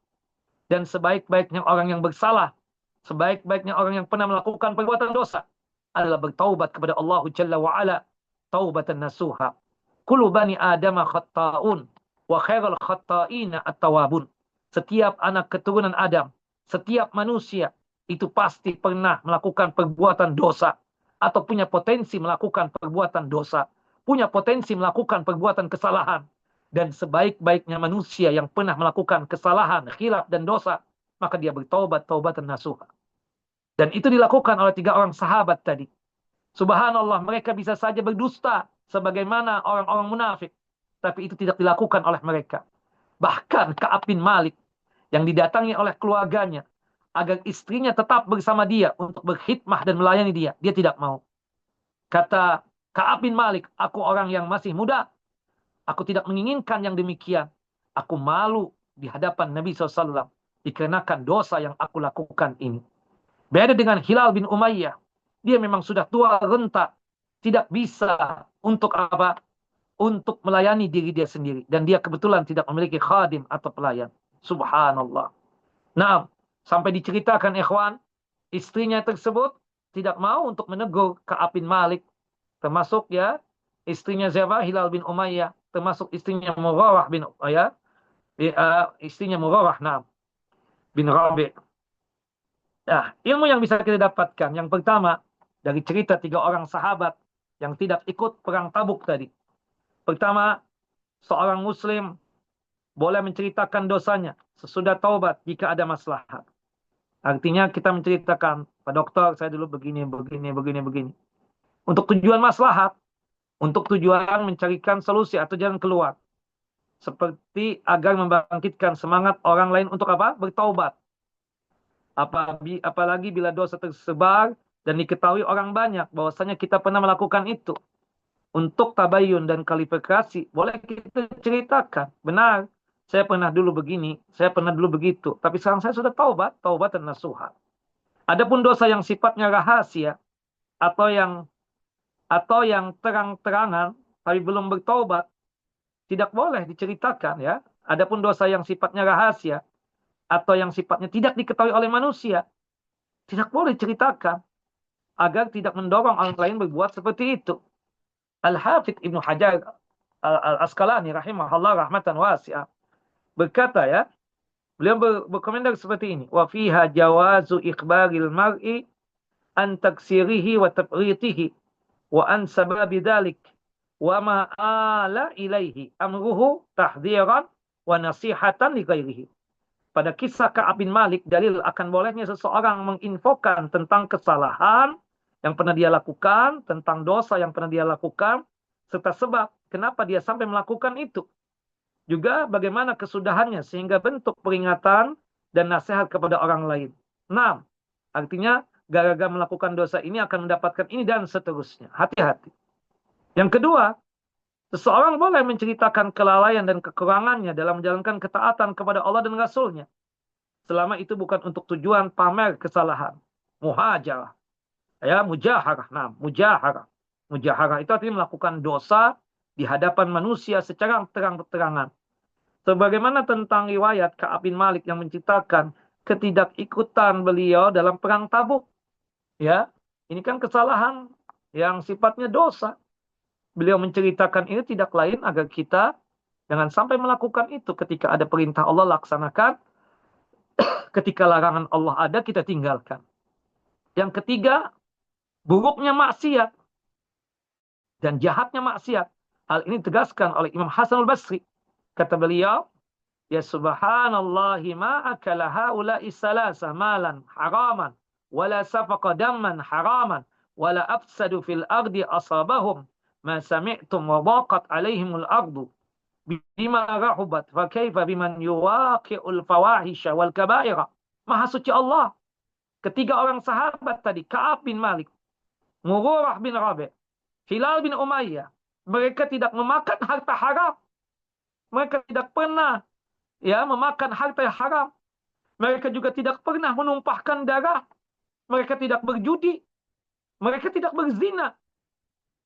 Dan sebaik-baiknya orang yang bersalah, sebaik-baiknya orang yang pernah melakukan perbuatan dosa adalah bertaubat kepada Allah Jalla wa'ala, taubatan nasuha. Kullu bani adama khatta'un, wa khairul khatta'ina at-tawabun. Setiap anak keturunan Adam, setiap manusia itu pasti pernah melakukan perbuatan dosa, atau punya potensi melakukan perbuatan dosa, punya potensi melakukan perbuatan kesalahan. Dan sebaik-baiknya manusia yang pernah melakukan kesalahan, khilaf dan dosa, maka dia bertaubat, taubatan nasuha. Dan itu dilakukan oleh 3 orang sahabat tadi. Subhanallah, mereka bisa saja berdusta sebagaimana orang-orang munafik, tapi itu tidak dilakukan oleh mereka. Bahkan Ka'ab bin Malik yang didatangi oleh keluarganya agar istrinya tetap bersama dia untuk berkhidmah dan melayani dia, dia tidak mau. Kata Ka'ab bin Malik, aku orang yang masih muda, aku tidak menginginkan yang demikian. Aku malu di hadapan Nabi SAW dikarenakan dosa yang aku lakukan ini. Beda dengan Hilal bin Umayyah, dia memang sudah tua renta, tidak bisa untuk apa? Untuk melayani diri dia sendiri. Dan dia kebetulan tidak memiliki khadim atau pelayan. Subhanallah. Nah, sampai diceritakan ikhwan, istrinya tersebut tidak mau untuk menegur Ka'ab bin Malik, termasuk ya istrinya siapa? Hilal bin Umayyah, termasuk istrinya Murrah bin Umayyah, istrinya Murrah bin Rabi'. Nah, ilmu yang bisa kita dapatkan, yang pertama, dari cerita 3 orang sahabat yang tidak ikut perang Tabuk tadi. Pertama, seorang muslim boleh menceritakan dosanya sesudah taubat jika ada maslahat. Artinya kita menceritakan, Pak Dokter, saya dulu begini, begini, begini, begini. Untuk tujuan maslahat, untuk tujuan mencarikan solusi atau jalan keluar. Seperti agar membangkitkan semangat orang lain untuk apa? Bertaubat. Apalagi bila dosa tersebar dan diketahui orang banyak bahwasanya kita pernah melakukan itu. Untuk tabayun dan kualifikasi, boleh kita ceritakan. Benar, saya pernah dulu begini, saya pernah dulu begitu. Tapi sekarang saya sudah taubat, taubat dan nasuha. Adapun dosa yang sifatnya rahasia atau yang terang-terangan tapi belum bertaubat, tidak boleh diceritakan ya. Adapun dosa yang sifatnya rahasia atau yang sifatnya tidak diketahui oleh manusia, tidak boleh diceritakan agar tidak mendorong orang lain berbuat seperti itu. Al-Hafidh Ibnu Hajar Al-Asqalani rahimahullah rahmatan wasi'ah berkata ya, beliau berkomentar seperti ini, wa fiha jawazu ikhbaril mar'i an taksirihi wa tabritihi wa an sababi dhalik wa ma ala ilaihi amruhu tahdhiran wa nasihatan li ghairihi. Pada kisah Ka'ab bin Malik, dalil akan bolehnya seseorang menginfokan tentang kesalahan yang pernah dia lakukan, tentang dosa yang pernah dia lakukan, serta sebab kenapa dia sampai melakukan itu. Juga bagaimana kesudahannya, sehingga bentuk peringatan dan nasihat kepada orang lain. 6. Artinya, gara-gara melakukan dosa ini akan mendapatkan ini dan seterusnya. Hati-hati. Yang kedua, seseorang boleh menceritakan kelalaian dan kekurangannya dalam menjalankan ketaatan kepada Allah dan Rasul-Nya. Selama itu bukan untuk tujuan pamer kesalahan. Muhajarah. Ya, mujaharah. Nah, mujaharah. Mujaharah itu artinya melakukan dosa di hadapan manusia secara terang-terangan. Sebagaimana tentang riwayat Ka'ab bin Malik yang menceritakan ketidakikutan beliau dalam perang Tabuk. Ya, ini kan kesalahan yang sifatnya dosa. Beliau menceritakan ini tidak lain agar kita jangan sampai melakukan itu. Ketika ada perintah Allah, laksanakan. Ketika larangan Allah ada, kita tinggalkan. Yang ketiga, buruknya maksiat dan jahatnya maksiat. Hal ini ditegaskan oleh Imam Hasan al-Basri. Kata beliau, ya subhanallahi ma akala haula'i salasa malan haraman, wala safaqa damman haraman, wala afsadu fil ardi asabahum, ma sami'tum wa baqat alaihimul ardu bima rahubat fa kaifa biman yuwaqi'ul fawahisha wal kabaira. Maha suci Allah. Ketiga orang sahabat tadi, Ka'ab bin Malik, Murarah bin Rabi', Hilal bin Umayyah, mereka tidak memakan harta haram. Mereka tidak pernah ya memakan harta yang haram. Mereka juga tidak pernah menumpahkan darah. Mereka tidak berjudi. Mereka tidak berzina.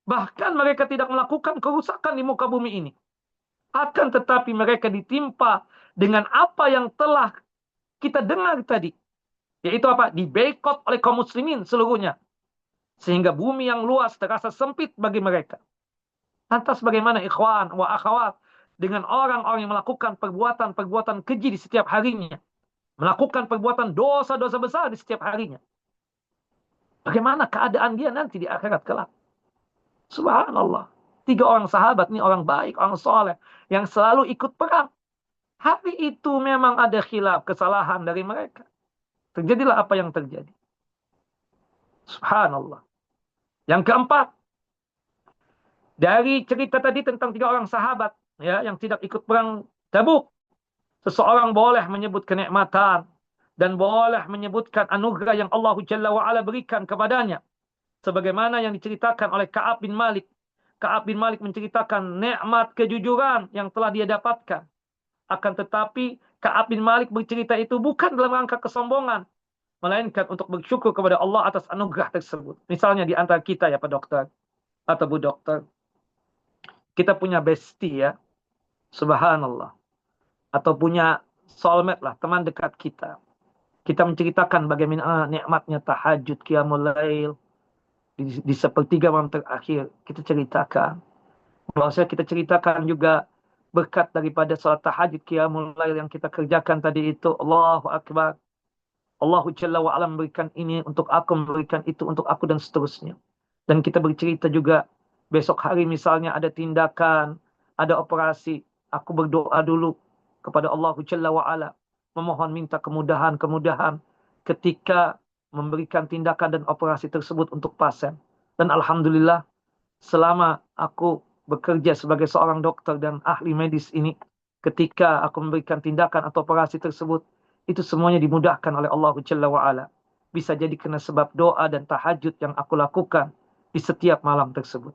Bahkan mereka tidak melakukan kerusakan di muka bumi ini. Akan tetapi mereka ditimpa dengan apa yang telah kita dengar tadi. Yaitu apa? Diboikot oleh kaum muslimin seluruhnya. Sehingga bumi yang luas terasa sempit bagi mereka. Lantas bagaimana ikhwan wa akhwat dengan orang-orang yang melakukan perbuatan-perbuatan keji di setiap harinya. Melakukan perbuatan dosa-dosa besar di setiap harinya. Bagaimana keadaan dia nanti di akhirat kelak? Subhanallah. 3 orang sahabat ini orang baik, orang soleh. Yang selalu ikut perang. Hari itu memang ada khilaf, kesalahan dari mereka. Terjadilah apa yang terjadi. Subhanallah. Yang keempat, dari cerita tadi tentang 3 orang sahabat ya yang tidak ikut perang Tabuk, seseorang boleh menyebut kenikmatan dan boleh menyebutkan anugerah yang Allah Jalla wa Ala berikan kepadanya. Sebagaimana yang diceritakan oleh Ka'ab bin Malik. Ka'ab bin Malik menceritakan nikmat kejujuran yang telah dia dapatkan. Akan tetapi Ka'ab bin Malik bercerita itu bukan dalam rangka kesombongan, melainkan untuk bersyukur kepada Allah atas anugerah tersebut. Misalnya di antara kita ya Pak Dokter atau Bu Dokter, kita punya bestie ya, subhanallah, atau punya soulmate lah, teman dekat kita. Kita menceritakan bagaimana nikmatnya tahajud, qiyamul lail di sepertiga malam terakhir. Kita ceritakan, bahwasanya kita ceritakan juga berkat daripada salat tahajud qiyamul lail yang kita kerjakan tadi itu. Allahu Akbar. Allahu Jalla wa Ala memberikan ini untuk aku, memberikan itu untuk aku, dan seterusnya. Dan kita bercerita juga, besok hari misalnya ada tindakan, ada operasi, aku berdoa dulu kepada Allahu Jalla wa Ala, memohon minta kemudahan-kemudahan ketika memberikan tindakan dan operasi tersebut untuk pasien. Dan Alhamdulillah, selama aku bekerja sebagai seorang dokter dan ahli medis ini, ketika aku memberikan tindakan atau operasi tersebut, itu semuanya dimudahkan oleh Allah Jalla wa'ala. Bisa jadi karena sebab doa dan tahajud yang aku lakukan di setiap malam tersebut.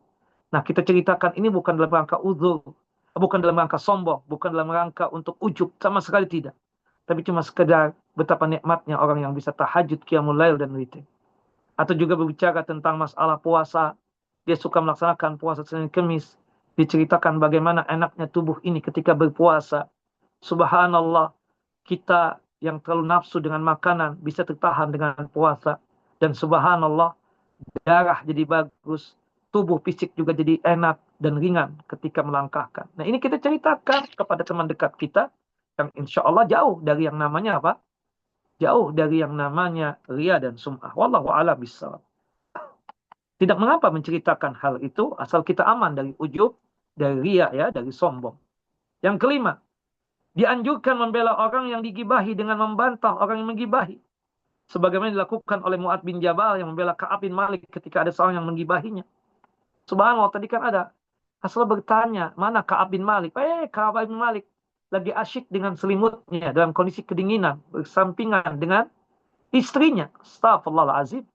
Nah, kita ceritakan ini bukan dalam rangka uzur, bukan dalam rangka sombong, bukan dalam rangka untuk ujub, sama sekali tidak. Tapi cuma sekedar betapa nikmatnya orang yang bisa tahajud, qiyamul lail, dan witir. Atau juga berbicara tentang masalah puasa. Dia suka melaksanakan puasa Senin Kemis. Diceritakan bagaimana enaknya tubuh ini ketika berpuasa. Subhanallah, kita yang terlalu nafsu dengan makanan bisa tertahan dengan puasa. Dan subhanallah, darah jadi bagus. Tubuh fisik juga jadi enak dan ringan ketika melangkahkan. Nah, ini kita ceritakan kepada teman dekat kita yang insya Allah jauh dari yang namanya apa? Jauh dari yang namanya ria dan sum'ah. Wallahu a'lam bishawab. Tidak mengapa menceritakan hal itu asal kita aman dari ujub, dari ria, ya, dari sombong. Yang kelima, dianjurkan membela orang yang digibahi dengan membantah orang yang menggibahi. Sebagaimana dilakukan oleh Mu'ad bin Jabal yang membela Ka'ab bin Malik ketika ada seorang yang menggibahinya. Subhanallah, tadi kan ada asal bertanya, mana Ka'ab bin Malik? Ka'ab bin Malik lagi asyik dengan selimutnya dalam kondisi kedinginan, bersampingan dengan istrinya. Astaghfirullahaladzim.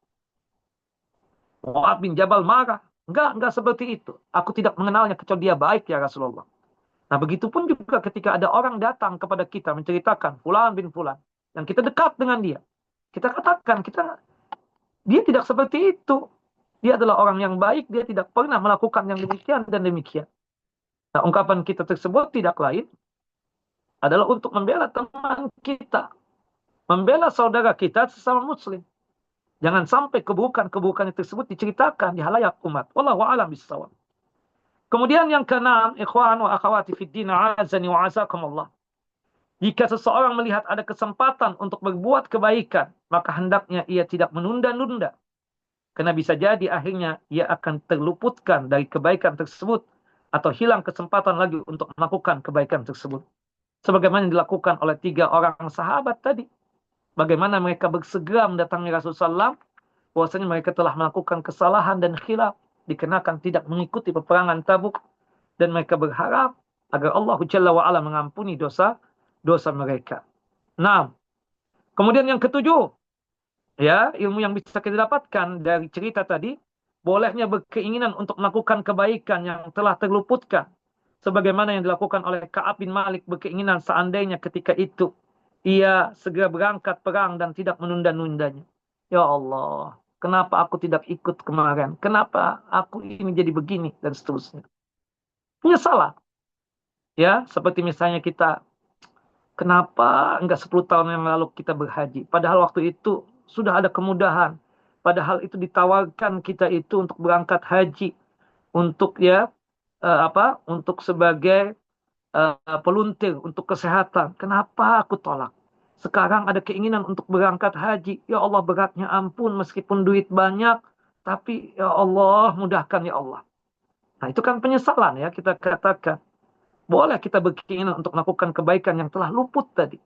Mu'ad bin Jabal marah. Enggak seperti itu. Aku tidak mengenalnya kecuali dia baik, ya Rasulullah. Nah, begitupun juga ketika ada orang datang kepada kita menceritakan Fulan bin Fulan, yang kita dekat dengan dia. Kita katakan, dia tidak seperti itu. Dia adalah orang yang baik, dia tidak pernah melakukan yang demikian dan demikian. Nah, ungkapan kita tersebut tidak lain adalah untuk membela teman kita, membela saudara kita sesama muslim. Jangan sampai keburukan-keburukan tersebut diceritakan di halayak umat. Wallahu a'lam bishawab. Kemudian yang keenam, ikhwan wa akhawati fid din, azani wa azakumullah. Jika seseorang melihat ada kesempatan untuk berbuat kebaikan, maka hendaknya ia tidak menunda-nunda. Karena bisa jadi akhirnya ia akan terluputkan dari kebaikan tersebut atau hilang kesempatan lagi untuk melakukan kebaikan tersebut. Sebagaimana yang dilakukan oleh 3 orang sahabat tadi. Bagaimana mereka bersegera mendatangi Rasulullah SAW, bahwasanya mereka telah melakukan kesalahan dan khilaf, dikenakan tidak mengikuti peperangan Tabuk, dan mereka berharap agar Allah Jalla wa'ala mengampuni dosa mereka. Nah, kemudian yang ketujuh, ya, ilmu yang bisa kita dapatkan dari cerita tadi, bolehnya berkeinginan untuk melakukan kebaikan yang telah terluputkan, sebagaimana yang dilakukan oleh Ka'ab bin Malik, berkeinginan seandainya ketika itu ia segera berangkat perang dan tidak menunda-nundanya. Ya Allah, kenapa aku tidak ikut kemarin? Kenapa aku ini jadi begini? Dan seterusnya. Penyesalan. Ya, seperti misalnya kita, kenapa enggak 10 tahun yang lalu kita berhaji? Padahal waktu itu sudah ada kemudahan. Padahal itu ditawarkan kita itu untuk berangkat haji. Untuk untuk sebagai peluntir, untuk kesehatan. Kenapa aku tolak? Sekarang ada keinginan untuk berangkat haji. Ya Allah, beratnya ampun, meskipun duit banyak, tapi ya Allah, mudahkan ya Allah. Nah, itu kan penyesalan, ya, kita katakan. Boleh kita berkeinginan untuk melakukan kebaikan yang telah luput tadi.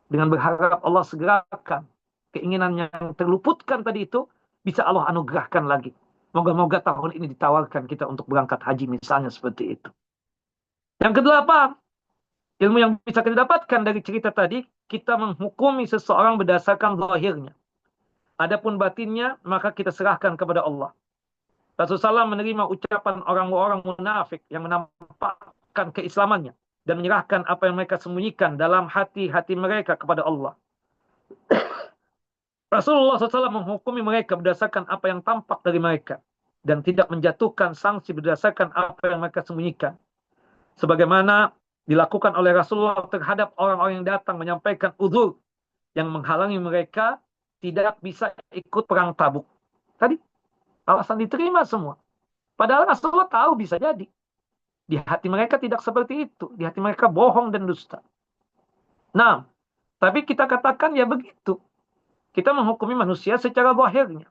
Dengan berharap Allah segerakan. Keinginan yang terluputkan tadi itu, bisa Allah anugerahkan lagi. Moga-moga tahun ini ditawarkan kita untuk berangkat haji, misalnya seperti itu. Yang kedelapan, ilmu yang bisa kita dapatkan dari cerita tadi, kita menghukumi seseorang berdasarkan zahirnya. Adapun batinnya, maka kita serahkan kepada Allah. Rasulullah SAW menerima ucapan orang-orang munafik yang menampakkan keislamannya dan menyerahkan apa yang mereka sembunyikan dalam hati-hati mereka kepada Allah. Rasulullah SAW menghukumi mereka berdasarkan apa yang tampak dari mereka dan tidak menjatuhkan sanksi berdasarkan apa yang mereka sembunyikan. Sebagaimana dilakukan oleh Rasulullah terhadap orang-orang yang datang menyampaikan uzur yang menghalangi mereka tidak bisa ikut perang Tabuk. Tadi alasan diterima semua. Padahal Rasulullah tahu bisa jadi. Di hati mereka tidak seperti itu. Di hati mereka bohong dan dusta. Nah, tapi kita katakan ya begitu. Kita menghukumi manusia secara zahirnya.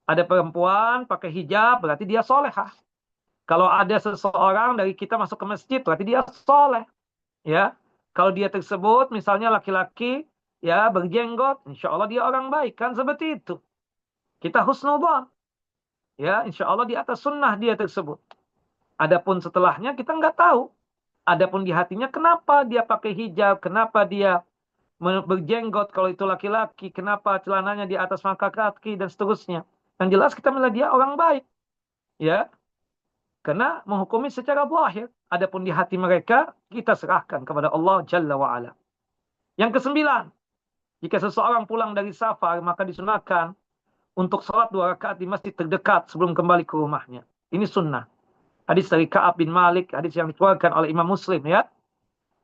Ada perempuan pakai hijab, berarti dia solehah. Kalau ada seseorang dari kita masuk ke masjid, berarti dia soleh. Ya, kalau dia tersebut misalnya laki-laki, ya berjenggot, insya Allah dia orang baik, kan seperti itu. Kita husnudzon, ya insya Allah di atas sunnah dia tersebut. Adapun setelahnya kita nggak tahu. Adapun di hatinya kenapa dia pakai hijab, kenapa dia berjenggot kalau itu laki-laki, kenapa celananya di atas mangkak kaki dan seterusnya. Yang jelas kita melihat dia orang baik, ya, karena menghukumi secara zahir. Adapun di hati mereka kita serahkan kepada Allah Jalla wa Ala. Yang kesembilan, jika seseorang pulang dari safar maka disunahkan untuk sholat 2 rakaat di masjid terdekat sebelum kembali ke rumahnya. Ini sunnah. Hadis dari Ka'ab bin Malik, hadis yang dikeluarkan oleh Imam Muslim, ya.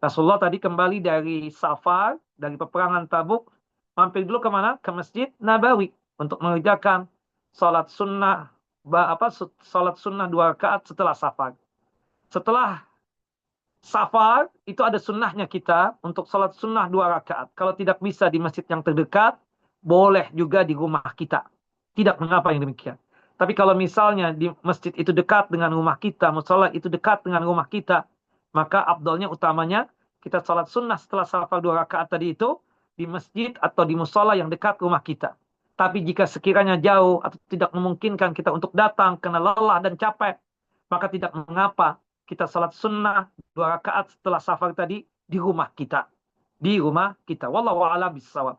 Rasulullah tadi kembali dari safar, dari peperangan Tabuk, mampir dulu kemana? Ke Masjid Nabawi untuk mengerjakan sholat sunnah, sholat sunnah 2 rakaat setelah safar. Setelah safar itu ada sunnahnya kita untuk sholat sunnah 2 rakaat. Kalau tidak bisa di masjid yang terdekat, boleh juga di rumah kita. Tidak mengapa yang demikian. Tapi kalau misalnya di masjid itu dekat dengan rumah kita, musola itu dekat dengan rumah kita, maka afdalnya utamanya kita sholat sunnah setelah safar 2 rakaat tadi itu di masjid atau di musola yang dekat rumah kita. Tapi jika sekiranya jauh atau tidak memungkinkan kita untuk datang karena lelah dan capek, maka tidak mengapa kita salat sunnah 2 rakaat setelah safar tadi di rumah kita. Di rumah kita. Wallahu a'lam bishawab.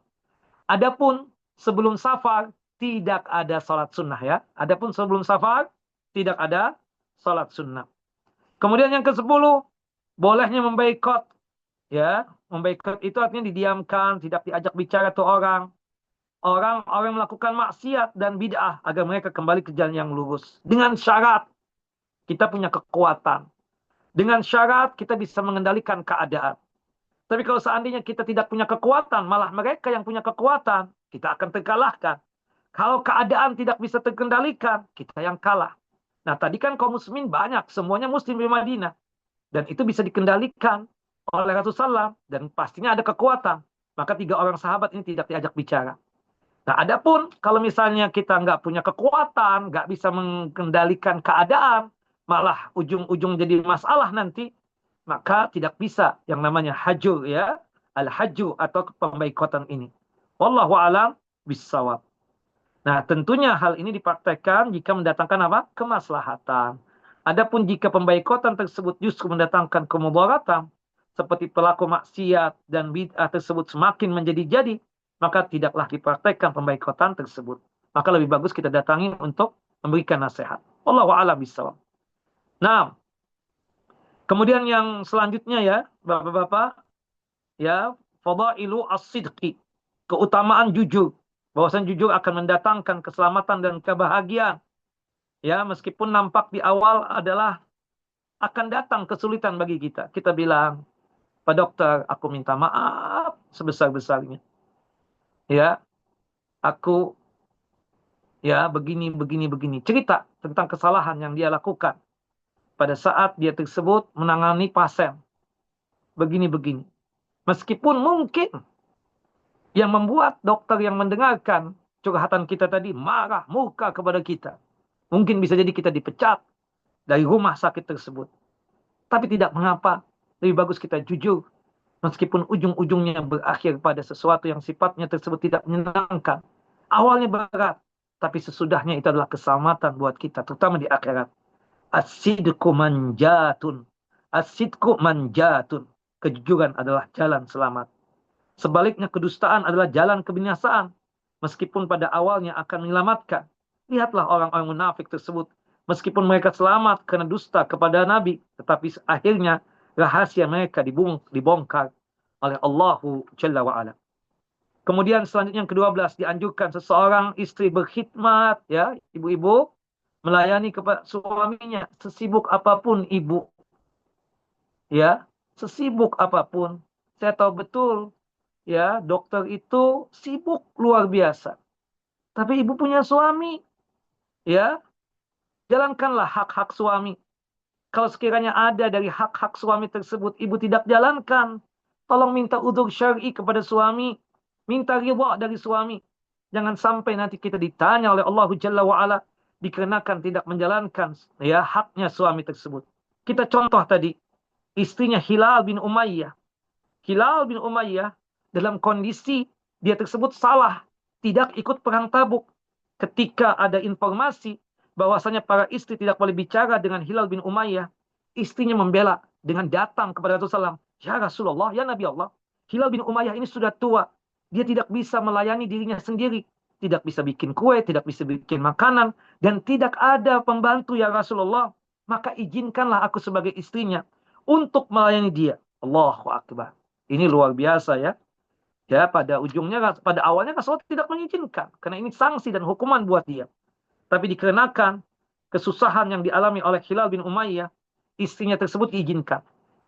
Adapun sebelum safar tidak ada salat sunnah, ya. Adapun sebelum safar tidak ada salat sunnah. Kemudian yang ke-10, bolehnya memboikot. Ya, memboikot itu artinya didiamkan, tidak diajak bicara tuh orang. Orang melakukan maksiat dan bid'ah agar mereka kembali ke jalan yang lurus. Dengan syarat kita punya kekuatan. Dengan syarat kita bisa mengendalikan keadaan. Tapi kalau seandainya kita tidak punya kekuatan, malah mereka yang punya kekuatan, kita akan terkalahkan. Kalau keadaan tidak bisa terkendalikan, kita yang kalah. Nah tadi kan kaum muslimin banyak, semuanya muslim di Madinah. Dan itu bisa dikendalikan oleh Rasulullah SAW. Dan pastinya ada kekuatan. Maka 3 orang sahabat ini tidak diajak bicara. Nah adapun kalau misalnya kita nggak punya kekuatan, nggak bisa mengendalikan keadaan, malah ujung-ujung jadi masalah nanti, maka tidak bisa yang namanya hajur, ya, al-hajju atau pemboikotan ini. Wallahu a'lam bissawab. Nah, tentunya hal ini dipraktekkan jika mendatangkan apa? Kemaslahatan. Adapun jika pemboikotan tersebut justru mendatangkan kemudaratan, seperti pelaku maksiat dan bid'ah tersebut semakin menjadi-jadi, maka tidaklah dipraktekkan pemboikotan tersebut. Maka lebih bagus kita datangi untuk memberikan nasihat. Wallahu a'lam bishawab. Nah, kemudian yang selanjutnya, ya, Bapak-bapak, ya, fadailu as-sidqi, keutamaan jujur. Bahwasan jujur akan mendatangkan keselamatan dan kebahagiaan. Ya, meskipun nampak di awal adalah akan datang kesulitan bagi kita. Kita bilang, Pak Dokter, aku minta maaf sebesar-besarnya. Ya, aku ya begini. Cerita tentang kesalahan yang dia lakukan pada saat dia tersebut menangani pasien. Begini. Meskipun mungkin yang membuat dokter yang mendengarkan curhatan kita tadi marah, murka kepada kita. Mungkin bisa jadi kita dipecat dari rumah sakit tersebut. Tapi tidak mengapa. Lebih bagus kita jujur. Meskipun ujung-ujungnya berakhir pada sesuatu yang sifatnya tersebut tidak menyenangkan. Awalnya berat. Tapi sesudahnya itu adalah keselamatan buat kita. Terutama di akhirat. As-sidku manjatun. As-sidku manjatun. Kejujuran adalah jalan selamat. Sebaliknya kedustaan adalah jalan kebinasaan. Meskipun pada awalnya akan menyelamatkan. Lihatlah orang-orang munafik tersebut. Meskipun mereka selamat karena dusta kepada Nabi. Tetapi akhirnya rahasia mereka dibongkar oleh Allahu Jalla wa'ala. Kemudian selanjutnya yang ke-12. Dianjurkan seseorang istri berkhidmat. Ya, ibu-ibu melayani kepada suaminya. Sesibuk apapun ibu. Ya, sesibuk apapun. Saya tahu betul. Ya, dokter itu sibuk luar biasa. Tapi ibu punya suami. Ya, jalankanlah hak-hak suami. Kalau sekiranya ada dari hak-hak suami tersebut, ibu tidak jalankan. Tolong minta udzur syar'i kepada suami. Minta ridha dari suami. Jangan sampai nanti kita ditanya oleh Allah Jalla wa'ala dikarenakan tidak menjalankan ya haknya suami tersebut. Kita contoh tadi, istrinya Hilal bin Umayyah. Hilal bin Umayyah dalam kondisi dia tersebut salah, tidak ikut perang Tabuk. Ketika ada informasi bahwasanya para istri tidak boleh bicara dengan Hilal bin Umayyah, istrinya membela dengan datang kepada Rasulullah SAW. Ya Rasulullah, ya Nabi Allah, Hilal bin Umayyah ini sudah tua. Dia tidak bisa melayani dirinya sendiri. Tidak bisa bikin kue, tidak bisa bikin makanan, dan tidak ada pembantu ya Rasulullah. Maka izinkanlah aku sebagai istrinya untuk melayani dia. Allahu Akbar. Ini luar biasa ya. Ya, pada ujungnya, pada awalnya Rasulullah tidak mengizinkan. Karena ini sanksi dan hukuman buat dia. Tapi dikarenakan kesusahan yang dialami oleh Hilal bin Umayyah, istrinya tersebut diizinkan.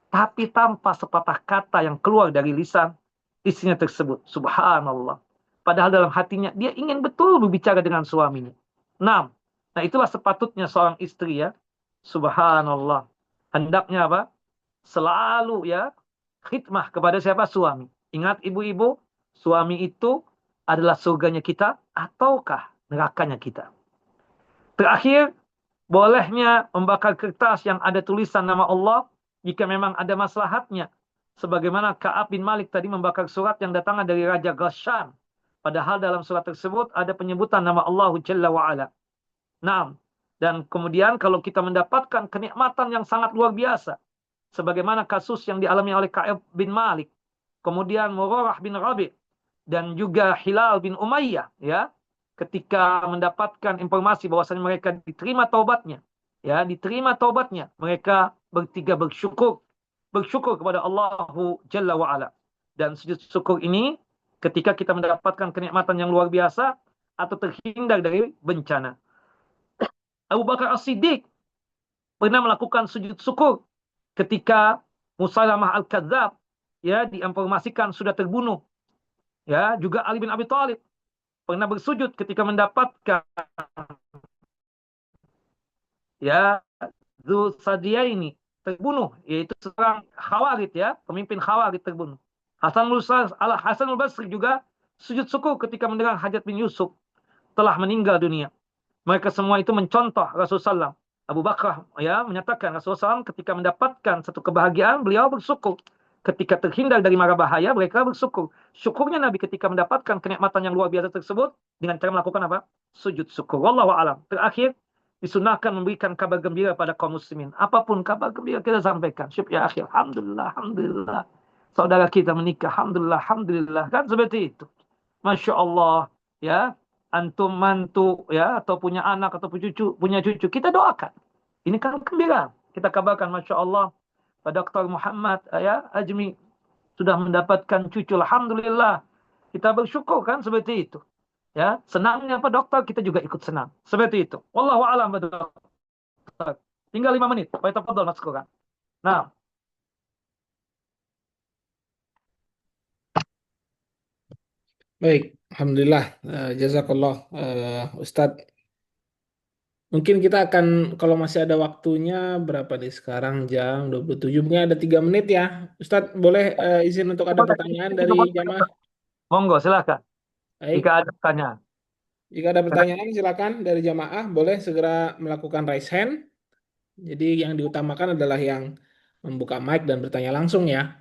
Tapi tanpa sepatah kata yang keluar dari lisan istrinya tersebut. Subhanallah. Padahal dalam hatinya dia ingin betul berbicara dengan suaminya. Nah itulah sepatutnya seorang istri ya. Subhanallah. Hendaknya apa? Selalu ya khidmah kepada siapa? Suami. Ingat ibu-ibu, suami itu adalah surganya kita ataukah nerakanya kita. Terakhir, bolehnya membakar kertas yang ada tulisan nama Allah jika memang ada maslahatnya. Sebagaimana Ka'ab bin Malik tadi membakar surat yang datang dari Raja Ghassan. Padahal dalam surat tersebut ada penyebutan nama Allah Jalla wa'ala. Nah, dan kemudian kalau kita mendapatkan kenikmatan yang sangat luar biasa, sebagaimana kasus yang dialami oleh Ka'ab bin Malik, kemudian Murarah bin Rabi' dan juga Hilal bin Umayyah ya, ketika mendapatkan informasi bahwasanya mereka diterima taubatnya, ya, diterima taubatnya, mereka bertiga bersyukur kepada Allahu Jalla wa Ala. Dan sujud syukur ini ketika kita mendapatkan kenikmatan yang luar biasa atau terhindar dari bencana. Abu Bakar As-Siddiq pernah melakukan sujud syukur ketika Musailamah Al-Kadzab ya diinformasikan sudah terbunuh. Ya, juga Ali bin Abi Thalib pernah bersujud ketika mendapatkan ya ini terbunuh, yaitu seorang Khawarij ya, pemimpin Khawarij terbunuh. Hasan al-Basri juga sujud syukur ketika mendengar Hajjaj bin Yusuf telah meninggal dunia. Mereka semua itu mencontoh Rasulullah SAW. Abu Bakar ya menyatakan Rasulullah SAW ketika mendapatkan satu kebahagiaan beliau bersyukur. Ketika terhindar dari mara bahaya mereka bersyukur. Syukurnya Nabi ketika mendapatkan kenikmatan yang luar biasa tersebut dengan cara melakukan apa? Sujud syukur. Wallahu a'lam. Terakhir disunahkan memberikan kabar gembira pada kaum muslimin. Apapun kabar gembira kita sampaikan. Syukur ya akhir. Alhamdulillah, alhamdulillah. Saudara kita menikah. Alhamdulillah, alhamdulillah. Kan seperti itu. Masya Allah. Ya, antum mantu ya atau punya anak atau punya cucu kita doakan, ini kan gembira, kita kabarkan Masya Allah Pak Dr. Muhammad ya Ajmi sudah mendapatkan cucu, alhamdulillah, kita bersyukur kan seperti itu ya. Senangnya Pak Dokter kita juga ikut senang seperti itu. Wallahu a'lam Pak Dokter. Tinggal 5 menit Pak, tafadhol Mas Quran. Nah, Baik, Alhamdulillah. Jazakallah, Ustadz. Mungkin kita akan, kalau masih ada waktunya, berapa nih sekarang, jam 27, mungkin ada 3 menit ya. Ustadz, boleh izin untuk ada pertanyaan dari jamaah? monggo silakan jika Baik, ada pertanyaan. jika ada pertanyaan silakan dari jamaah, boleh segera melakukan raise hand. Jadi yang diutamakan adalah yang membuka mic dan bertanya langsung ya.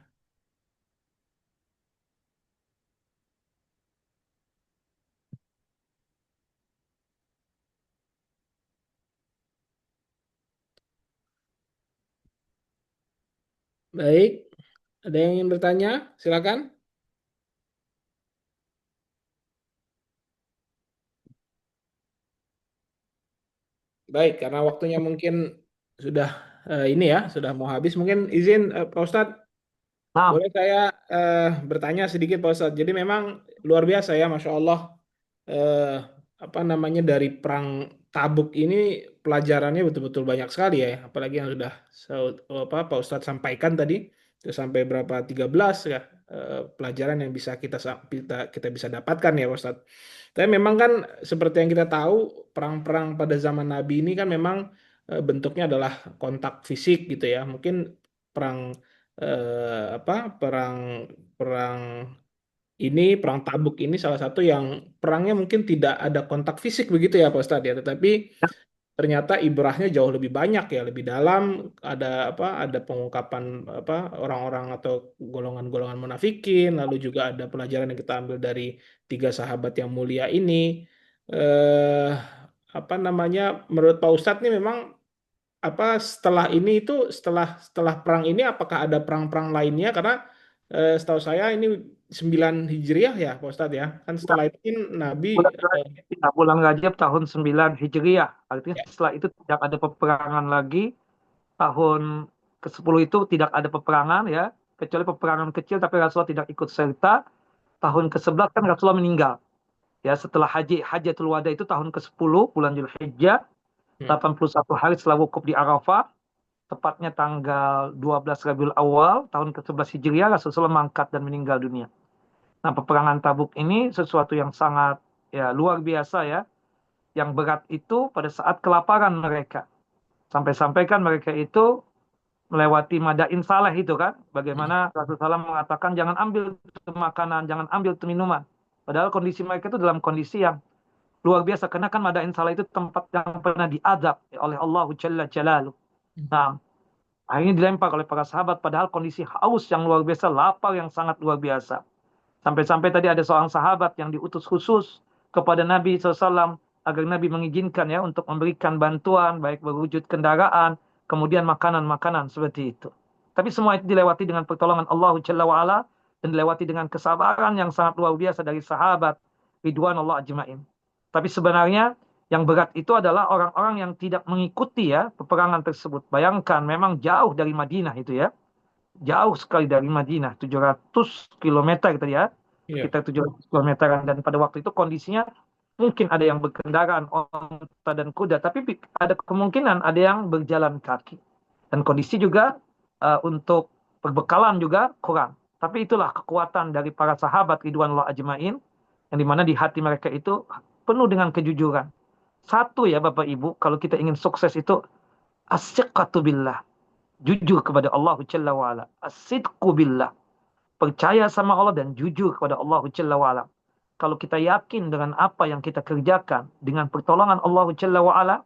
Baik, ada yang ingin bertanya? Silakan. Baik, karena waktunya mungkin sudah ini ya, sudah mau habis. Mungkin izin Pak Ustadz, Nah, boleh saya bertanya sedikit Pak Ustadz. Jadi memang luar biasa ya, Masya Allah. Eh, apa namanya, dari perang Tabuk ini pelajarannya betul-betul banyak sekali ya. Apalagi yang sudah Pak Ustadz sampaikan tadi, itu sampai berapa 13 ya pelajaran yang bisa kita bisa dapatkan ya Pak Ustadz. Tapi memang kan seperti yang kita tahu, perang-perang pada zaman Nabi ini kan memang bentuknya adalah kontak fisik gitu ya. Mungkin perang perang perang ini perang Tabuk ini salah satu yang perangnya mungkin tidak ada kontak fisik begitu ya Pak Ustadz ya, tetapi ternyata ibrahnya jauh lebih banyak ya, lebih dalam, ada apa? Ada pengungkapan apa orang-orang atau golongan-golongan munafikin, lalu juga ada pelajaran yang kita ambil dari tiga sahabat yang mulia ini. Eh, apa namanya? Menurut Pak Ustadz nih memang apa setelah ini itu setelah setelah perang ini apakah ada perang-perang lainnya karena setahu saya ini 9 Hijriah ya Pak Ustadz ya kan setelah itu kan Nabi Bulan eh, Rajab, ya, bulan Rajab tahun 9 Hijriah. Artinya ya, setelah itu tidak ada peperangan lagi. Tahun ke-10 itu tidak ada peperangan ya. Kecuali peperangan kecil tapi Rasulullah tidak ikut serta. Tahun ke-11 kan Rasulullah meninggal. Ya, setelah Hajatul Wada itu tahun ke-10 bulan Zulhijjah, hmm, 81 hari setelah wukuf di Arafah, tepatnya tanggal 12 Rabiul Awal tahun ke-11 Hijriah Rasulullah mangkat dan meninggal dunia. Nah, peperangan Tabuk ini sesuatu yang sangat ya luar biasa ya. Yang berat itu pada saat kelaparan mereka. Sampai-sampai kan mereka itu melewati Madain Saleh itu kan. hmm, Bagaimana Rasulullah mengatakan jangan ambil itu makanan, jangan ambil itu minuman. Padahal kondisi mereka itu dalam kondisi yang luar biasa. Karena kan Madain Saleh itu tempat yang pernah diazab oleh Allah Jalla Jalaluh. Nah, akhirnya dilempar oleh para sahabat. Padahal kondisi haus yang luar biasa, lapar yang sangat luar biasa. Sampai-sampai tadi ada seorang sahabat yang diutus khusus kepada Nabi SAW agar Nabi mengizinkan ya untuk memberikan bantuan baik berwujud kendaraan, kemudian makanan-makanan seperti itu. Tapi semua itu dilewati dengan pertolongan Allah Jalla wa'ala dan dilewati dengan kesabaran yang sangat luar biasa dari sahabat Ridwan Allah ajma'in. Tapi sebenarnya yang berat itu adalah orang-orang yang tidak mengikuti ya peperangan tersebut. Bayangkan memang jauh dari Madinah itu ya, jauh sekali dari Madinah, 700 kilometer tadi ya, iya. sekitar 700 kilometeran. Dan pada waktu itu kondisinya mungkin ada yang berkendaraan onta dan kuda, tapi ada kemungkinan ada yang berjalan kaki. Dan kondisi juga untuk perbekalan juga kurang. Tapi itulah kekuatan dari para sahabat Ridwanullah Ajmain, yang dimana di hati mereka itu penuh dengan kejujuran. Satu ya Bapak Ibu, kalau kita ingin sukses itu as-siqqatu billah, jujur kepada Allah Jalla wa'ala. As-sidqu billah, percaya sama Allah dan jujur kepada Allah Jalla wa'ala. Kalau kita yakin dengan apa yang kita kerjakan dengan pertolongan Allah Jalla wa'ala,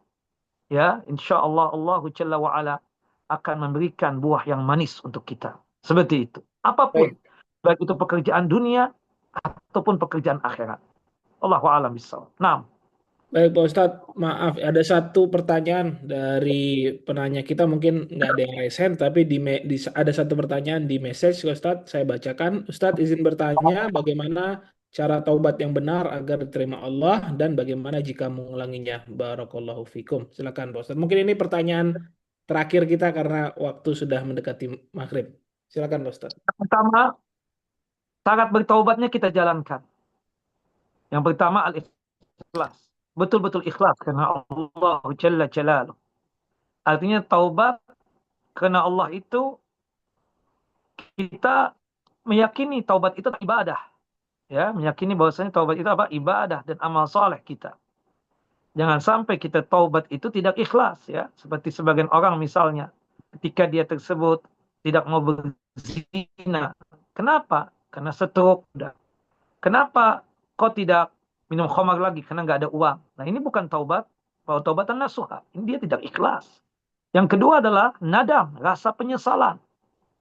ya insya Allah Allah Jalla wa'ala akan memberikan buah yang manis untuk kita. Seperti itu. Apapun, Baik. baik itu pekerjaan dunia ataupun pekerjaan akhirat. Allahu a'lam bishawab. Nah, Baik Pak Ustadz, maaf ada satu pertanyaan dari penanya kita mungkin nggak ada yang raise hand, tapi ada satu pertanyaan di message ke Ustadz, saya bacakan. Ustadz izin bertanya bagaimana cara taubat yang benar agar diterima Allah dan bagaimana jika mengulanginya. Barakallahu fikum. Silakan Pak Ustadz. Mungkin ini pertanyaan terakhir kita karena waktu sudah mendekati maghrib. Silakan Pak Ustadz. pertama, syarat bertaubatnya kita jalankan. Yang pertama al-ikhlas. Betul-betul ikhlas karena Allah Jalla Jalaluh. Artinya taubat karena Allah itu kita meyakini taubat itu ibadah, ya, meyakini bahwasanya taubat itu apa? Ibadah dan amal soleh kita. Jangan sampai kita taubat itu tidak ikhlas, ya. Seperti sebagian orang misalnya, ketika dia tersebut tidak mau berzina. Kenapa? Karena stroke. Kenapa kau tidak minum khamar lagi? Karena nggak ada uang. Nah ini bukan taubat. Kalau taubatan nasuha, ini dia tidak ikhlas. Yang kedua adalah nadam, rasa penyesalan.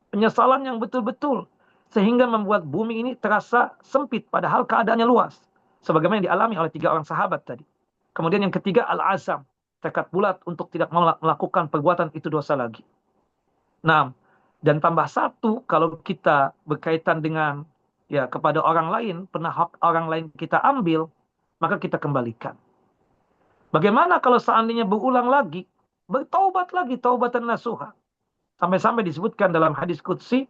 Penyesalan yang betul-betul sehingga membuat bumi ini terasa sempit padahal keadaannya luas sebagaimana yang dialami oleh tiga orang sahabat tadi. Kemudian yang ketiga al-azam, tekad bulat untuk tidak melakukan perbuatan itu dosa lagi. Nah, dan tambah satu, kalau kita berkaitan dengan ya kepada orang lain, pernah hak orang lain kita ambil, maka kita kembalikan. Bagaimana kalau seandainya berulang lagi, bertaubat lagi, taubatan nasuha. Sampai-sampai disebutkan dalam hadis qudsi,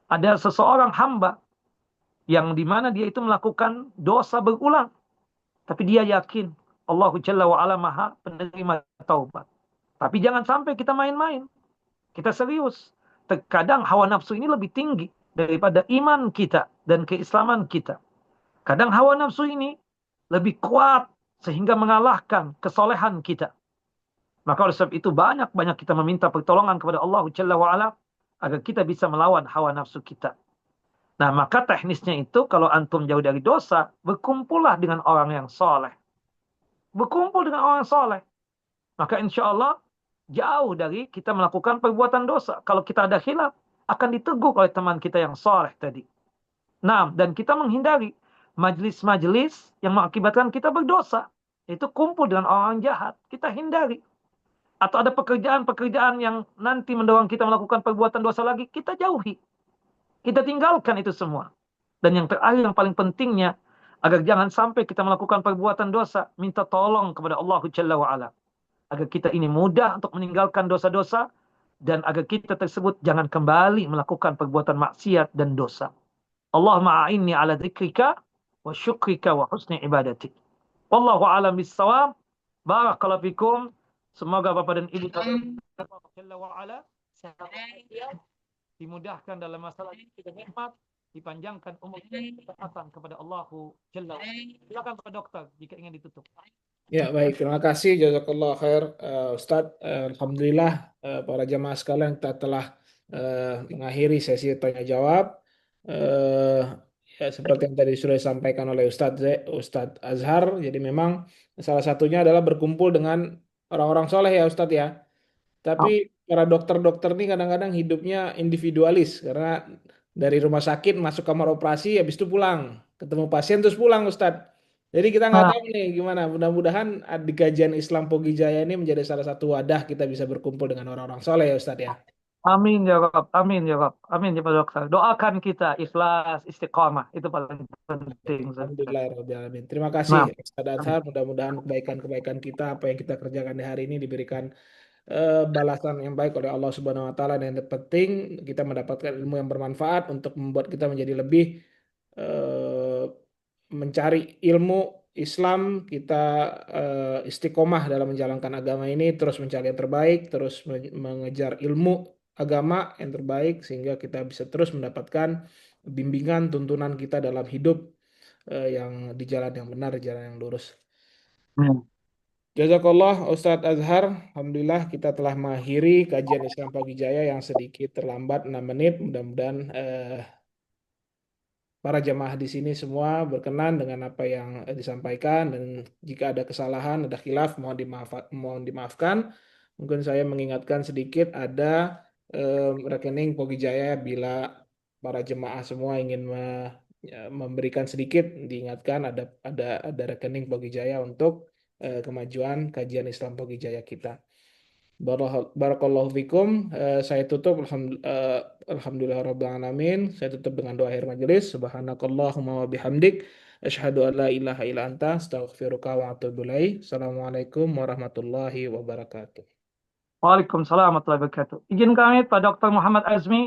ada seseorang hamba yang dimana dia itu melakukan dosa berulang. Tapi dia yakin Allah Jalla wa'ala maha penerima taubat. Tapi jangan sampai kita main-main. Kita serius. Terkadang hawa nafsu ini lebih tinggi daripada iman kita dan keislaman kita. Kadang hawa nafsu ini lebih kuat sehingga mengalahkan kesolehan kita. Maka oleh sebab itu banyak-banyak kita meminta pertolongan kepada Allah Jalla wa'ala agar kita bisa melawan hawa nafsu kita. Nah, maka teknisnya itu kalau antum jauh dari dosa, berkumpullah dengan orang yang soleh. Berkumpul dengan orang yang soleh. Maka insya Allah jauh dari kita melakukan perbuatan dosa. Kalau kita ada khilaf, akan ditegur oleh teman kita yang soleh tadi. Nah, dan kita menghindari majelis-majelis yang mengakibatkan kita berdosa. Itu kumpul dengan orang jahat. Kita hindari. Atau ada pekerjaan-pekerjaan yang nanti mendorong kita melakukan perbuatan dosa lagi, kita jauhi. Kita tinggalkan itu semua. Dan yang terakhir, yang paling pentingnya, agar jangan sampai kita melakukan perbuatan dosa, minta tolong kepada Allah Jalla wa'ala. Agar kita ini mudah untuk meninggalkan dosa-dosa, dan agar kita tersebut jangan kembali melakukan perbuatan maksiat dan dosa. Allahumma a'inni ala dzikrika wa syukrika wa husni ibadatik. Wallahu a'lam bissawab. Barakallahu fikum. Semoga Bapak dan Ibu Allah Jalla wa ala sehat walafiat, dimudahkan dalam masalah kita nikmat, dipanjangkan umur kesehatan kepada Allahu Jalla wa ala. Silakan Pak Dokter jika ingin ditutup. Ya, baik. Terima kasih. Jazakallah khair, Ustadz. Alhamdulillah, para jamaah sekalian, kita telah mengakhiri sesi tanya jawab. Eh, Ya, seperti yang tadi sudah disampaikan oleh Ustadz Azhar. Jadi memang salah satunya adalah berkumpul dengan orang-orang soleh ya, Ustadz ya. Tapi para dokter-dokter ini kadang-kadang hidupnya individualis karena dari rumah sakit masuk kamar operasi, habis itu pulang, ketemu pasien terus pulang, Ustadz. Jadi kita nggak Nah, tahu nih gimana. Mudah-mudahan di kajian Islam Pogi Jaya ini menjadi salah satu wadah kita bisa berkumpul dengan orang-orang soleh ya, Ustadz ya. amin ya Rob, amin ya Rob, amin ya Pak Dokter. Doakan kita ikhlas, istiqomah, itu paling penting. Alhamdulillah, Rabbil Alamin. Terima kasih Nah, Ustadz Azhar. Mudah-mudahan kebaikan-kebaikan kita, apa yang kita kerjakan di hari ini diberikan balasan yang baik oleh Allah Subhanahu Wa Taala, dan yang terpenting kita mendapatkan ilmu yang bermanfaat untuk membuat kita menjadi lebih eh, mencari ilmu Islam, kita istiqomah dalam menjalankan agama ini, terus mencari yang terbaik, terus mengejar ilmu agama yang terbaik sehingga kita bisa terus mendapatkan bimbingan tuntunan kita dalam hidup yang di jalan yang benar, jalan yang lurus. hmm. Jazakallah Ustadz Azhar. Alhamdulillah kita telah mengakhiri kajian Islam Pagi Jaya yang sedikit terlambat 6 menit. Mudah-mudahan para jamaah di sini semua berkenan dengan apa yang disampaikan, dan jika ada kesalahan, ada khilaf, mohon dimaafkan. Mungkin saya mengingatkan sedikit, ada rekening Pogi Jaya bila para jemaah semua ingin memberikan sedikit, diingatkan ada rekening Pogi Jaya untuk kemajuan kajian Islam Pogi Jaya kita. Barakallahu fikum. Saya tutup. Alhamdulillah rabbil alamin. Saya tutup dengan doa akhir majelis. Subhanakallahumma wa bihamdik. Asyhadu an la ilaha illa anta. Astaghfiruka wa atubu ilaik. Assalamualaikum warahmatullahi wabarakatuh. Waalaikumsalam warahmatullahi wabarakatuh. Izin kami Pak Dokter Muhammad Azmi